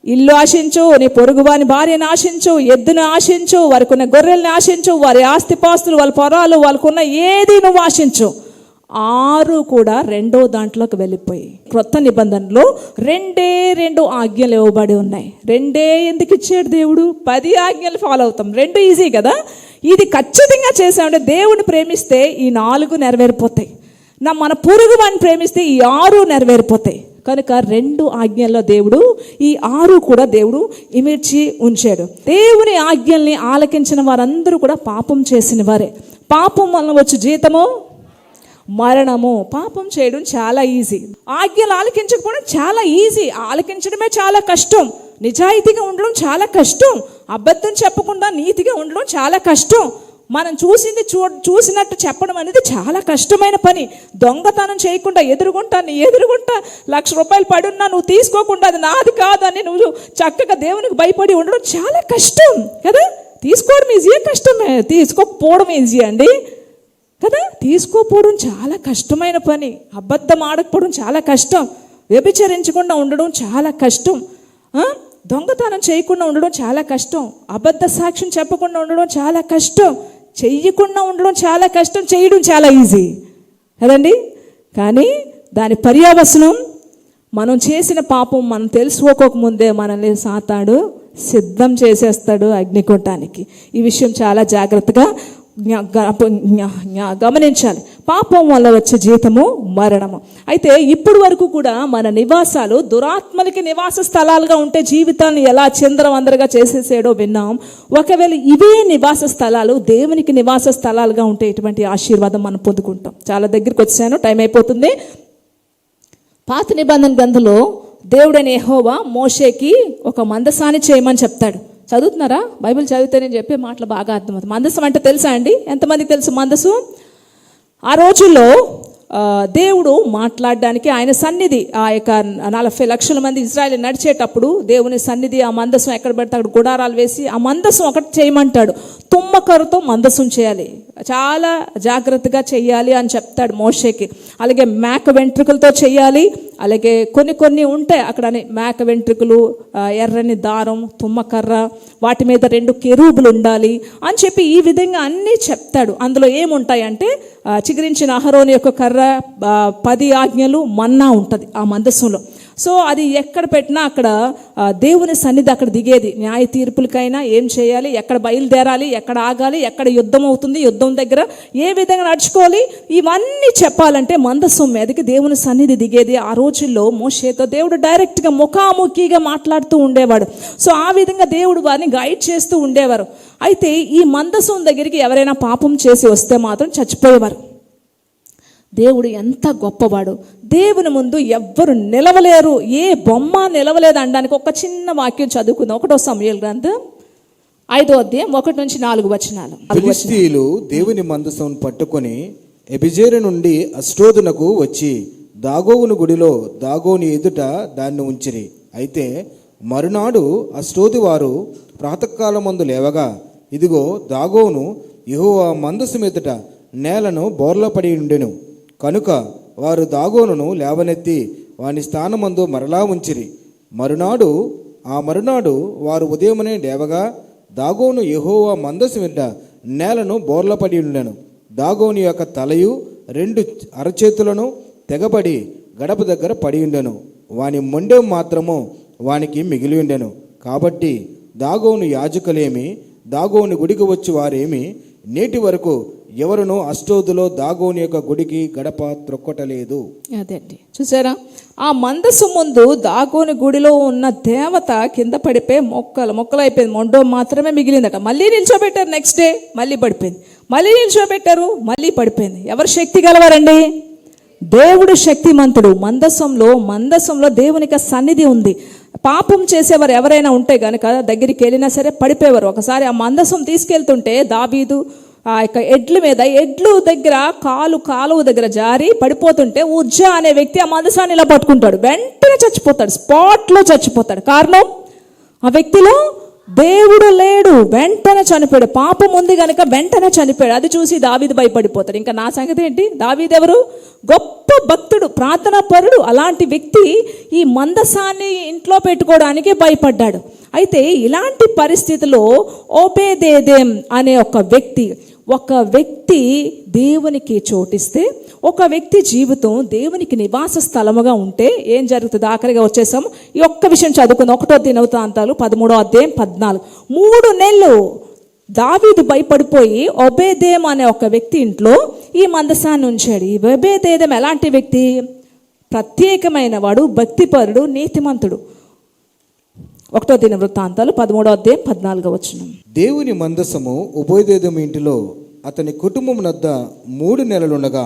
ఇల్లు ఆశించు, నీ పొరుగువాని భార్యను ఆశించు, ఎద్దును ఆశించు, వారికి ఉన్న గొర్రెల్ని ఆశించు, వారి ఆస్తిపాస్తులు, వాళ్ళ పొరాలు, వాళ్ళకున్న ఏది నువ్వు ఆశించు. 6 కూడా 2వ దాంట్లోకి వెళ్ళిపోయి క్రొత్త నిబంధనలో 2 ఆజ్ఞలు ఇవ్వబడి ఉన్నాయి. 2 ఎందుకు ఇచ్చాడు దేవుడు? 10 ఆజ్ఞలు ఫాలో అవుతాం. 2 ఈజీ కదా. ఇది ఖచ్చితంగా చేసామంటే దేవుని ప్రేమిస్తే ఈ 4 నెరవేరిపోతాయి. మన పొరుగు వాడిని ప్రేమిస్తే ఈ 6 నెరవేరిపోతాయి. కనుక 2 ఆజ్ఞల్లో దేవుడు ఈ 6 కూడా దేవుడు ఇమిడ్చి ఉంచాడు. దేవుని ఆజ్ఞల్ని ఆలకించిన వారందరూ కూడా పాపం చేసిన వారే. పాపం వలన వచ్చే జీతము మరణము. పాపం చేయడం చాలా ఈజీ. ఆజ్ఞలు ఆలకించకపోవడం చాలా ఈజీ. ఆలకించడమే చాలా కష్టం. నిజాయితీగా ఉండడం చాలా కష్టం. అబద్ధం చెప్పకుండా నీతిగా ఉండడం చాలా కష్టం. మనం చూసినట్టు చెప్పడం అనేది చాలా కష్టమైన పని. దొంగతనం చేయకుండా ఎదురుగుంటా 1,00,000 రూపాయలు పడున్నా నువ్వు తీసుకోకుండా అది నాది కాదని నువ్వు చక్కగా దేవునికి భయపడి ఉండడం చాలా కష్టం కదా. తీసుకోవడం ఈజీయే, కష్టమే. తీసుకోకపోవడం ఈజీ అండి కదా. తీసుకోపోవడం చాలా కష్టమైన పని. అబద్ధం ఆడకపోవడం చాలా కష్టం. వ్యభిచరించకుండా ఉండడం చాలా కష్టం. దొంగతనం చేయకుండా ఉండడం చాలా కష్టం. అబద్ధ సాక్ష్యం చెప్పకుండా ఉండడం చాలా కష్టం. చెయ్యకుండా ఉండడం చాలా కష్టం. చేయడం చాలా ఈజీ కదండి. కానీ దాని పర్యవసనం, మనం చేసిన పాపం మనం తెలుసుకోకముందే మనల్ని సాతాడు సిద్ధం చేసేస్తాడు అగ్నికొట్టానికి. ఈ విషయం చాలా జాగ్రత్తగా గమనించాలి. పాపం వల్ల వచ్చే జీతము మరణము. అయితే ఇప్పుడు వరకు కూడా మన నివాసాలు దురాత్మలకి నివాస స్థలాలుగా ఉంటే జీవితాన్ని ఎలా చిందరవందరగా చేసేసాడో విన్నాం. ఒకవేళ ఇవే నివాస స్థలాలు దేవునికి నివాస స్థలాలుగా ఉంటే ఇటువంటి ఆశీర్వాదం మనం పొందుకుంటాం. చాలా దగ్గరికి వచ్చాను, టైం అయిపోతుంది. పాత నిబంధన గ్రంథంలో దేవుడైన యెహోవా మోషేకి ఒక మందసాన్ని చేయమని చెప్తాడు. చదువుతున్నారా? బైబిల్ చదివితే నేను చెప్పే మాటలు బాగా అర్థమవుతుంది. మందసం అంటే తెలుసా అండి? ఎంతమందికి తెలుసు మందసం? ఆ రోజుల్లో దేవుడు మాట్లాడడానికి ఆయన సన్నిధి, ఆ యొక్క 40 లక్షల మంది ఇజ్రాయేల్ నడిచేటప్పుడు దేవుని సన్నిధి, ఆ మందసం ఎక్కడ పెడితే అక్కడ గుడారాలు వేసి ఆ మందసం ఒకటి చేయమంటాడు. తుమ్మకరతో మందసం చేయాలి, చాలా జాగ్రత్తగా చేయాలి అని చెప్తాడు మోషేకి. అలాగే మేక వెంట్రుకలతో చేయాలి. అలాగే కొన్ని ఉంటాయి అక్కడ, మేక వెంట్రుకలు, ఎర్రని దారం, తుమ్మకర్ర, వాటి మీద 2 కెరూబులు ఉండాలి అని చెప్పి ఈ విధంగా అన్నీ చెప్తాడు. అందులో ఏముంటాయంటే చిగురించిన అహరోను యొక్క కర్ర, 10 ఆజ్ఞలు, మన్నా ఉంటుంది ఆ మందసంలో. సో అది ఎక్కడ పెట్టినా అక్కడ దేవుని సన్నిధి అక్కడ దిగేది. న్యాయ తీర్పులకైనా ఏం చేయాలి, ఎక్కడ బయలుదేరాలి, ఎక్కడ ఆగాలి, ఎక్కడ యుద్ధం అవుతుంది, యుద్ధం దగ్గర ఏ విధంగా నడుచుకోవాలి, ఇవన్నీ చెప్పాలంటే మందసం మీదకి దేవుని సన్నిధి దిగేది. ఆ రోజుల్లో మోషేతో దేవుడు డైరెక్ట్గా ముఖాముఖిగా మాట్లాడుతూ ఉండేవాడు. సో ఆ విధంగా దేవుడు వారిని గైడ్ చేస్తూ ఉండేవారు. అయితే ఈ మందసం దగ్గరికి ఎవరైనా పాపం చేసి వస్తే మాత్రం చచ్చిపోయేవారు. దేవుడు ఎంత గొప్పవాడు! దేవుని ముందు ఎవ్వరు నిలవలేరు, ఏ బొమ్మ నిలవలేదు అనడానికి ఒక చిన్న వాక్యం చదువుకుందాం. 1 సమూయేలు గ్రంథం 5వ అధ్యాయం 1 నుంచి 4 వచనాలు. ఫిలిష్తీయులు దేవుని మందసం పట్టుకొని ఎబిజేరు నుండి అష్టోదునకు వచ్చి దాగోను గుడిలో దాగోని ఎదుట దాన్ని ఉంచిరి. అయితే మరునాడు అష్టోదు వారు ప్రాతకాలమందు లేవగా, ఇదిగో దాగోను యెహోవా మందసం ఎదుట నేలను బోర్లపడి ఉండెను. కనుక వారు దాగోనును లేవనెత్తి వాని స్థానమందు మరలా ఉంచిరి. మరునాడు వారు ఉదయమునే లేవగా, దాగోను యెహోవా మందసం ఎదుట నేలను బోర్లపడి ఉండెను. దాగోను యొక్క తలయు 2 అరచేతులను తెగబడి గడప దగ్గర పడి ఉండెను. వాని మొండెం మాత్రము వానికి మిగిలి ఉండెను. కాబట్టి దాగోను యాజకులేమి, దాగోను గుడికి వచ్చి వారేమి నేటి వరకు ఎవరునూ అష్టోదులో దాగోని యొక్క గుడికి గడప త్రొక్కటలేదు. అదండి, చూసారా? ఆ మందసం ముందు దాగోని గుడిలో ఉన్న దేవత కింద పడిపోయి మొక్కలు అయిపోయింది. మొండో మాత్రమే మిగిలిందట. మళ్ళీ నిల్చోబెట్టారు. నెక్స్ట్ డే మళ్ళీ పడిపోయింది. మళ్ళీ నిల్చోబెట్టారు, మళ్ళీ పడిపోయింది. ఎవరు శక్తి గలవారండి? దేవుడు శక్తిమంతుడు. మందసంలో దేవునికి సన్నిధి ఉంది. పాపం చేసేవారు ఎవరైనా ఉంటే గనక దగ్గరికి వెళ్ళినా సరే పడిపోయేవారు. ఒకసారి ఆ మందసం తీసుకెళ్తుంటే దావీదు ఆ యొక్క ఎడ్లు దగ్గర కాలువ దగ్గర జారి పడిపోతుంటే ఉజ్జా అనే వ్యక్తి ఆ మందసాన్ని ఇలా పట్టుకుంటాడు. వెంటనే చచ్చిపోతాడు, స్పాట్లో చచ్చిపోతాడు. కారణం, ఆ వ్యక్తిలో దేవుడు లేడు, వెంటనే చనిపోయాడు. పాపం ఉంది కనుక వెంటనే చనిపోయాడు. అది చూసి దావీదు భయపడిపోతాడు. ఇంకా నా సంగతి ఏంటి? దావీదు ఎవరు? గొప్ప భక్తుడు, ప్రార్థనా పరుడు. అలాంటి వ్యక్తి ఈ మందసాన్ని ఇంట్లో పెట్టుకోవడానికి భయపడ్డాడు. అయితే ఇలాంటి పరిస్థితిలో ఓబేదేదెం అనే ఒక వ్యక్తి దేవునికి చోటిస్తే, ఒక వ్యక్తి జీవితం దేవునికి నివాస స్థలముగా ఉంటే ఏం జరుగుతుంది? ఆఖరిగా వచ్చేసాము. ఈ ఒక్క విషయం చదువుకుందాం. 1వ దినవృత్తాంతాలు 13వ అధ్యాయం 14. 3 నెలలు దావీదు భయపడిపోయి ఓబేదేం అనే ఒక వ్యక్తి ఇంట్లో ఈ మందసాన్ని ఉంచాడు. ఈ ఓబేదేదెం ఎలాంటి వ్యక్తి? ప్రత్యేకమైన వాడు, భక్తిపరుడు, నీతిమంతుడు. 1వ దినవృత్తాంతాలు 13వ అధ్యాయం 14వ వచనం. దేవుని మందసము ఓబేదేదెము ఇంటిలో అతని కుటుంబం వద్ద 3 నెలలుండగా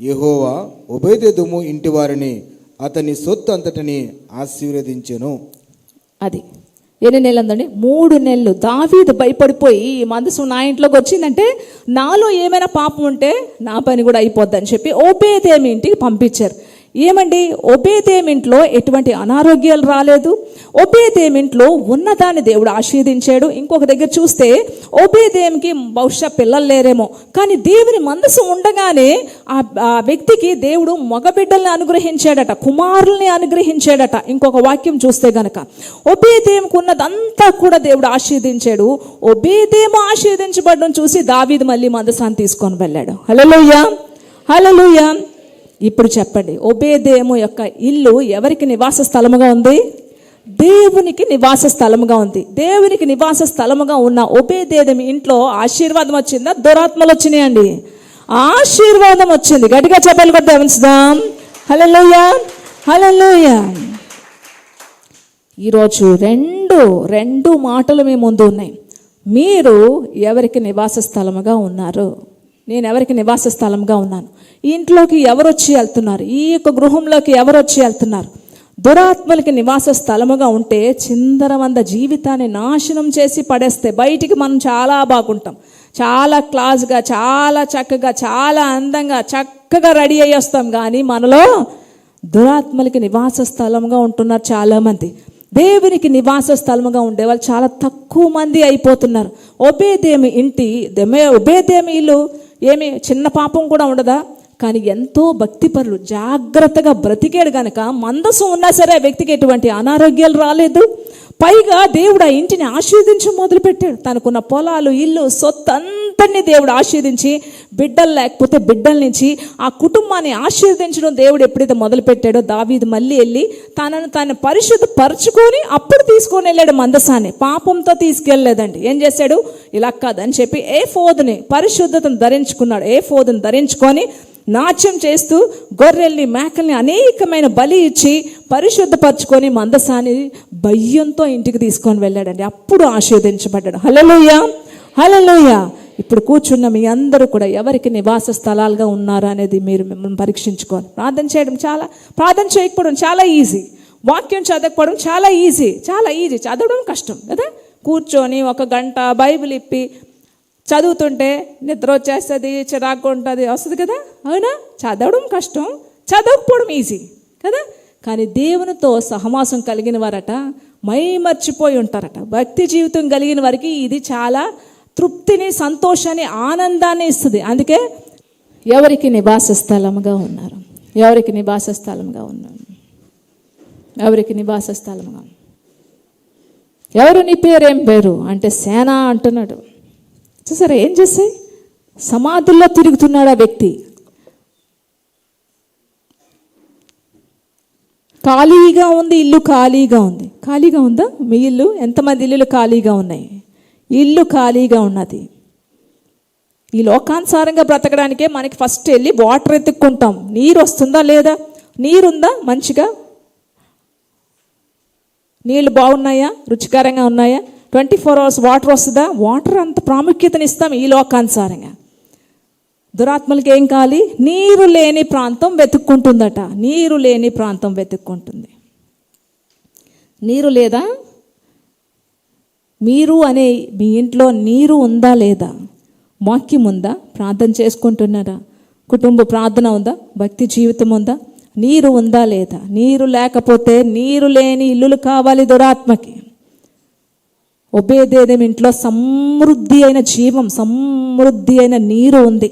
యెహోవా ఓబేదేదెము ఇంటి వారిని అతని సొత్తు అంతటిని ఆశీర్వదించెను. అది ఎన్ని నెలలు ఉందండి? 3 నెలలు. దావీదు భయపడిపోయి ఈ మందసం నా ఇంట్లోకి వచ్చిందంటే నాలో ఏమైనా పాపం ఉంటే నా పని కూడా అయిపోద్దని చెప్పి ఓబేదేము ఇంటికి పంపించారు. ఏమండి, ఓబేదేము ఇంట్లో ఎటువంటి అనారోగ్యాలు రాలేదు. ఓబేదేము ఇంట్లో ఉన్నదాన్ని దేవుడు ఆశీర్వదించాడు. ఇంకొక దగ్గర చూస్తే ఓబేదేముకి బహుశా పిల్లలు లేరేమో, కానీ దేవుని మందసం ఉండగానే ఆ వ్యక్తికి దేవుడు మగబిడ్డల్ని అనుగ్రహించాడట, కుమారుల్ని అనుగ్రహించాడట. ఇంకొక వాక్యం చూస్తే గనక ఓబేదేముకు ఉన్నదంతా కూడా దేవుడు ఆశీర్వదించాడు. ఓబేదేము ఆశీర్వదించబడడం చూసి దావీదు మళ్ళీ మందసాన్ని తీసుకొని వెళ్ళాడు. హల్లెలూయా, హల్లెలూయా. ఇప్పుడు చెప్పండి, ఓబేదేము యొక్క ఇల్లు ఎవరికి నివాస స్థలముగా ఉంది? దేవునికి నివాస స్థలముగా ఉంది. దేవునికి నివాస స్థలముగా ఉన్న ఓబేదేము ఇంట్లో ఆశీర్వాదం వచ్చిందా? దురాత్మలు వచ్చినాయండి. ఆశీర్వాదం వచ్చింది. గట్టిగా చెప్పాలి కదా, దేవునిస్తాం. హల్లెలూయా, హల్లెలూయా. ఈరోజు రెండు మాటలు మీ ముందు ఉన్నాయి. మీరు ఎవరికి నివాస స్థలముగా ఉన్నారు? నేను ఎవరికి నివాస స్థలంగా ఉన్నాను? ఈ ఇంట్లోకి ఎవరు వచ్చి వెళ్తున్నారు? ఈ యొక్క గృహంలోకి ఎవరు వచ్చి వెళ్తున్నారు? దురాత్మలకి నివాస స్థలముగా ఉంటే చిందరవంద జీవితాన్ని నాశనం చేసి పడేస్తే బయటికి మనం చాలా బాగుంటాం, చాలా క్లాస్గా, చాలా చక్కగా, చాలా అందంగా చక్కగా రెడీ అయ్యి వస్తాం. కానీ మనలో దురాత్మలకి నివాస స్థలంగా ఉంటున్నారు చాలామంది. దేవునికి నివాస స్థలముగా ఉండేవాళ్ళు చాలా తక్కువ మంది అయిపోతున్నారు. ఒబేదేమి ఇంటి ఒబేదేమి ఇల్లు ఏమి చిన్న పాపం కూడా ఉండదా? కానీ ఎంతో భక్తిపరులు జాగ్రత్తగా బ్రతికాడు గనక మందసం ఉన్నా సరే ఆ వ్యక్తికి ఎటువంటి అనారోగ్యాలు రాలేదు. పైగా దేవుడు ఆ ఇంటిని ఆశీర్వదించడం మొదలుపెట్టాడు. తనకున్న పొలాలు, ఇల్లు, సొత్తు అంతటినీ దేవుడు ఆశీర్వదించి, బిడ్డలు లేకపోతే బిడ్డల నుంచి ఆ కుటుంబాన్ని ఆశీర్వదించడం దేవుడు ఎప్పుడైతే మొదలుపెట్టాడో, దావీదు మళ్ళీ వెళ్ళి తనను పరిశుద్ధపరచుకొని అప్పుడు తీసుకొని వెళ్ళాడు మందసాన్ని. పాపంతో తీసుకెళ్ళలేదండి. ఏం చేశాడు? ఇలా కాదని చెప్పి ఏఫోదుని, పరిశుద్ధతను ధరించుకున్నాడు. ఏఫోదుని ధరించుకొని నాట్యం చేస్తూ గొర్రెల్ని, మేకల్ని అనేకమైన బలి ఇచ్చి పరిశుద్ధపరచుకొని మందసాన్ని భయంతో ఇంటికి తీసుకొని వెళ్ళాడండి. అప్పుడు ఆశీర్వదించబడ్డాడు. హల్లెలూయా, హల్లెలూయా. ఇప్పుడు కూర్చున్న మీ అందరూ కూడా ఎవరికి నివాస స్థలాలుగా ఉన్నారా అనేది మీరు మిమ్మల్ని పరీక్షించుకోవాలి. ప్రార్థన చేయకపోవడం చాలా ఈజీ, వాక్యం చదవకపోవడం చాలా ఈజీ, చదవడం కష్టం కదా. కూర్చొని 1 గంట బైబిల్ ఇప్పి చదువుతుంటే నిద్ర వచ్చేస్తుంది, చిరాకు ఉంటుంది, వస్తుంది కదా. అవునా? చదవడం కష్టం, చదవకపోవడం ఈజీ కదా. కానీ దేవునితో సహవాసం కలిగిన వారట మర్చిపోయి ఉంటారట. భక్తి జీవితం కలిగిన వారికి ఇది చాలా తృప్తిని, సంతోషాన్ని, ఆనందాన్ని ఇస్తుంది. అందుకే ఎవరికి నివాస స్థలముగా ఉన్నారు? ఎవరికి నివాస స్థలముగా ఉన్నారు? ఎవరికి నివాస స్థలముగా? ఎవరు? నీ పేరేం పేరు అంటే సేన అంటున్నాడు. చూసారా ఏం చేస్తాయి? సమాధుల్లో తిరుగుతున్నాడు ఆ వ్యక్తి. ఖాళీగా ఉంది, ఇల్లు ఖాళీగా ఉంది. ఖాళీగా ఉందా మీ ఇల్లు? ఎంతమంది ఇల్లులు ఖాళీగా ఉన్నాయి? ఇల్లు ఖాళీగా ఉన్నది. ఈ లోకానుసారంగా బ్రతకడానికే మనకి ఫస్ట్ వెళ్ళి వాటర్ ఎత్తుక్కుంటాం. నీరు వస్తుందా లేదా? నీరుందా? మంచిగా నీళ్ళు బాగున్నాయా? రుచికరంగా ఉన్నాయా? 24 hours వాటర్ వస్తుందా? వాటర్ అంత ప్రాముఖ్యతనిస్తాం ఈ లోకానుసారంగా. దురాత్మలకి ఏం కావాలి? నీరు లేని ప్రాంతం వెతుక్కుంటుందట. నీరు లేని ప్రాంతం వెతుక్కుంటుంది. నీరు లేదా? మీరు అనే మీ ఇంట్లో నీరు ఉందా లేదా? వాక్యం ఉందా? ప్రార్థన చేసుకుంటున్నారా? కుటుంబ ప్రార్థన ఉందా? భక్తి జీవితం ఉందా? నీరు ఉందా లేదా? నీరు లేకపోతే నీరు లేని ఇల్లులు కావాలి దురాత్మకి. ఒబేదేదెం ఇంట్లో సమృద్ధి అయిన జీవం, సమృద్ధి అయిన నీరు ఉంది.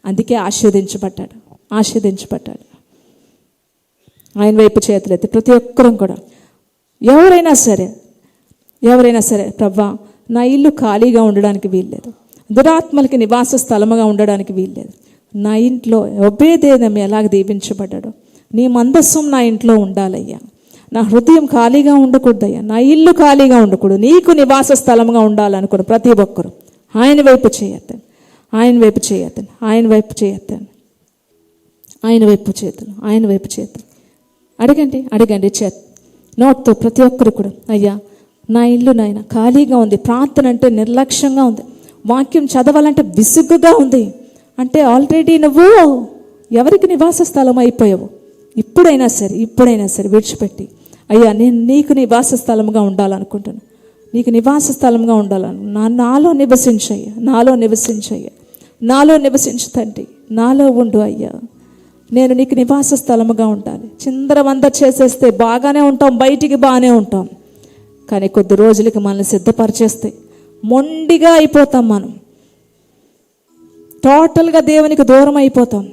అందుకే ఆశీర్వదించబడ్డాడు. ఆయన వైపు చేతులెత్తి ప్రతి ఒక్కరం కూడా ఎవరైనా సరే ప్రభువా నా ఇల్లు ఖాళీగా ఉండడానికి వీల్లేదు, దురాత్మలకి నివాస స్థలముగా ఉండడానికి వీల్లేదు. నా ఇంట్లో ఒబేదేదెం ఎలాగ దీవించబడ్డాడో నీ మందస్సం నా ఇంట్లో ఉండాలయ్యా. నా హృదయం ఖాళీగా ఉండకూడదయ్యా, నా ఇల్లు ఖాళీగా ఉండకూడదు, నీకు నివాస స్థలంగా ఉండాలనుకుని ప్రతి ఒక్కరు ఆయన వైపు చేయొద్దండి. అడగండి నోట్తో ప్రతి ఒక్కరు కూడా, అయ్యా నా ఇల్లు నాయన ఖాళీగా ఉంది. ప్రార్థన అంటే నిర్లక్ష్యంగా ఉంది. వాక్యం చదవాలంటే విసుగుగా ఉంది. అంటే ఆల్రెడీ నువ్వు ఎవరికి నివాస స్థలం అయిపోయావు. ఇప్పుడైనా సరే విడిచిపెట్టి, అయ్యా నేను నీకు నివాస స్థలంగా ఉండాలనుకుంటున్నాను, నీకు నివాస స్థలంగా నాలో నివసించు తండ్రి, నాలో ఉండు అయ్యా. నేను నీకు నివాస స్థలముగా ఉండాలి. చిందరవంద చేసేస్తే బాగానే ఉంటాం, బయటికి బాగానే ఉంటాం. కానీ కొద్ది రోజులకి మనల్ని సిద్ధపరిచేస్తే మొండిగా అయిపోతాం. మనం టోటల్గా దేవునికి దూరం అయిపోతాం.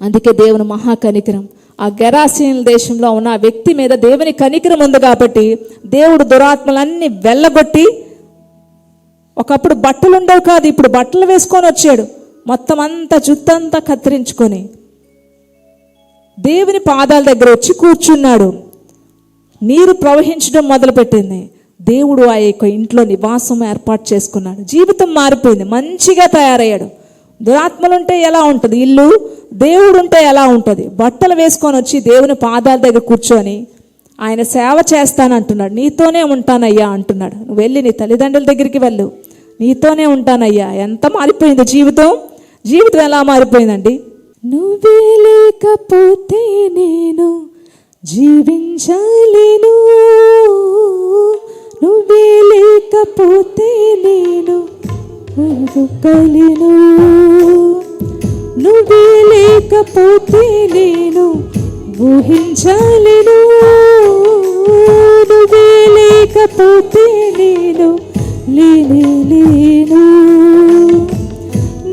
అందుకే దేవుని మహాకనికరం ఆ గెరాసీన్ దేశంలో ఉన్న ఆ వ్యక్తి మీద దేవుని కనికరం ఉంది కాబట్టి దేవుడు దురాత్మలన్నీ వెళ్ళగొట్టి, ఒకప్పుడు బట్టలు ఉండవు కాదు, ఇప్పుడు బట్టలు వేసుకొని వచ్చాడు. మొత్తం అంతా జుత్తంతా కత్తిరించుకొని దేవుని పాదాల దగ్గర వచ్చి కూర్చున్నాడు. నీరు ప్రవహించడం మొదలుపెట్టింది. దేవుడు ఆ యొక్క ఇంట్లో నివాసం ఏర్పాటు చేసుకున్నాడు. జీవితం మారిపోయింది, మంచిగా తయారయ్యాడు. దురాత్మలుంటే ఎలా ఉంటుంది ఇల్లు? దేవుడు ఉంటే ఎలా ఉంటుంది? బట్టలు వేసుకొని వచ్చి దేవుని పాదాల దగ్గర కూర్చొని ఆయన సేవ చేస్తానంటున్నాడు. నీతోనే ఉంటానయ్యా అంటున్నాడు. నువ్వు వెళ్ళి నీ తల్లిదండ్రుల దగ్గరికి వెళ్ళు, నీతోనే ఉంటానయ్యా. ఎంత మారిపోయింది జీవితం ఎలా మారిపోయిందండి? నువ్వే లేకపోతే నేను జీవించలేను నువ్వే లేకపోతే నేను బ్రతకలేను, నువ్వే లేకపోతే నేను ఊహించలేను, నువ్వే లేకపోతే నేను లేను.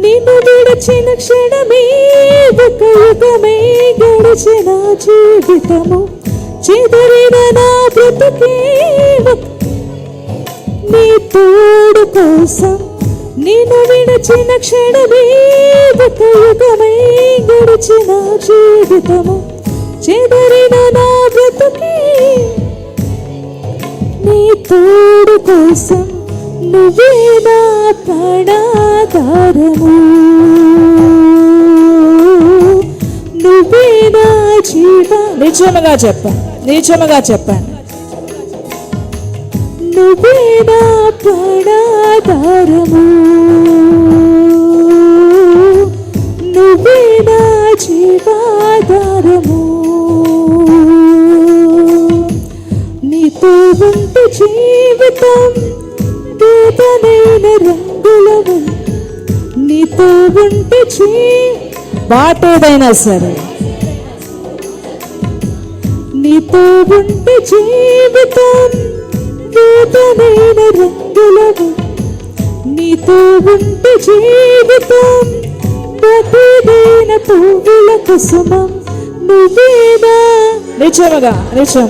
నిన్ను విడిచిన క్షణమే ఒక యుగమే గడిచిన జీవితము, చెదరిన నా బ్రతుకే నీ తోడు కోసం. నిన్ను విడిచిన క్షణమే ఒక యుగమే గడిచిన జీవితము, చెదరిన నా బ్రతుకే నీ తోడు కోసం. నువ్వే నా ప్రాణాధారము, నువ్వే నా జీవ. నిజముగా చెప్పాను నువ్వే నా ప్రాణాధారము, నువ్వే నా జీవాధారము. నీతో ఉంటే జీవితం వేదనైన రంగులము, నీతో ఉంటే బాటేదైనా సరే, నీతో ఉంటే జీవితం వేదనైన రంగులము, నీతో ఉంటే జీవితం ప్రతిదైన పువ్వుల కుసుమం. నువ్వేనా నిజం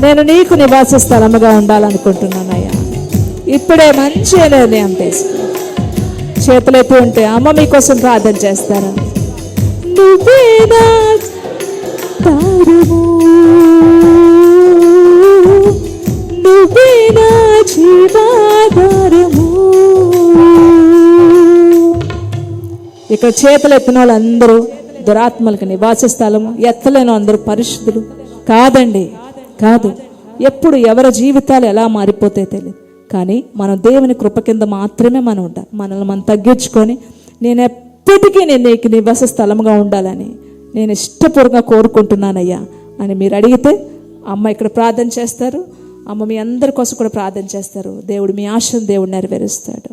నేను నీకు నివాస స్థలముగా ఉండాలనుకుంటున్నానయ్యా. ఇప్పుడే మంచి నిర్ణయం తీసుకో. చేతులెత్తి ఉంటే అమ్మ మీకోసం ప్రార్థన చేస్తారా? నువ్వేనా తారము, నువ్వేనా జీవాధారము. ఇక్కడ చేతులు ఎత్తిన వాళ్ళందరూ దురాత్మలకు నివాస స్థలము, ఎత్తలేని అందరూ పరిశుద్ధులు కాదు. ఎప్పుడు ఎవరి జీవితాలు ఎలా మారిపోతే తెలియదు, కానీ మనం దేవుని కృప కింద మాత్రమే మనం ఉండాలి. మనల్ని మనం తగ్గించుకొని నేను ఎప్పటికీ నేను నీకు నివాస స్థలముగా ఉండాలని నేను ఇష్టపూర్వకంగా కోరుకుంటున్నానయ్యా అని మీరు అడిగితే అమ్మ ఇక్కడ ప్రార్థన చేస్తారు. అమ్మ మీ అందరి కోసం కూడా ప్రార్థన చేస్తారు. దేవుడు మీ ఆశను దేవుడు నెరవేరుస్తాడు.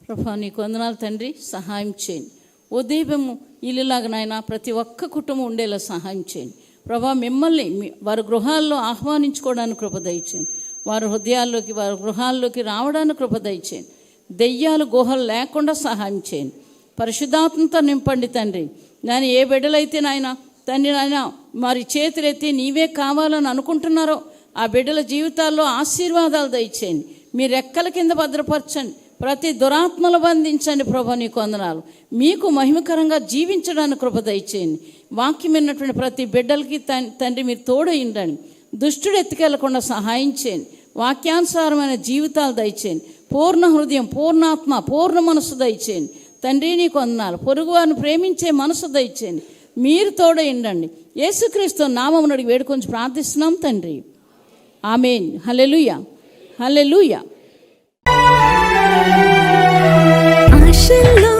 ప్రభా నీకు వందనాలు తండ్రి, సహాయం చేయండి. ఉదయము ఇల్లులాగా నాయన ప్రతి ఒక్క కుటుంబం ఉండేలా సహాయం చేయండి ప్రభా. మిమ్మల్ని వారి గృహాల్లో ఆహ్వానించుకోవడానికి కృప దయచేయండి. వారి హృదయాల్లోకి వారి గృహాల్లోకి రావడానికి కృప దయచేయండి. దెయ్యాలు గుహలు లేకుండా సహాయం చేయండి. పరిశుద్ధాత్మతో నింపండి తండ్రి. నేను ఏ బిడ్డలైతే నాయన తండ్రి నాయన మరి చేతులెత్తి నీవే కావాలని అనుకుంటున్నారో ఆ బిడ్డల జీవితాల్లో ఆశీర్వాదాలు దయచేయండి. మీ రెక్కల కింద భద్రపరచండి. ప్రతి దురాత్మలు బంధించండి ప్రభా. నీకు వందనాలు. మీకు మహిమకరంగా జీవించడానికి కృప దయచేయండి. వాక్యం విన్నటువంటి ప్రతి బిడ్డలకి తండ్రి మీరు తోడయిండండి. దుష్టుడు ఎత్తుకెళ్లకుండా సహాయం చేయండి. వాక్యానుసారమైన జీవితాలు దయచేయండి. పూర్ణ హృదయం, పూర్ణాత్మ, పూర్ణ మనసు దయచేయండి తండ్రి. నీకు వందనాలు. పొరుగువారిని ప్రేమించే మనసు దయచేయండి. మీరు తోడయిండండి. యేసుక్రీస్తు నామమున అడిగి వేడుకొని ప్రార్థిస్తున్నాం తండ్రి. ఆమేన్. హల్లెలూయా, హల్లెలూయా. ఆశల్లో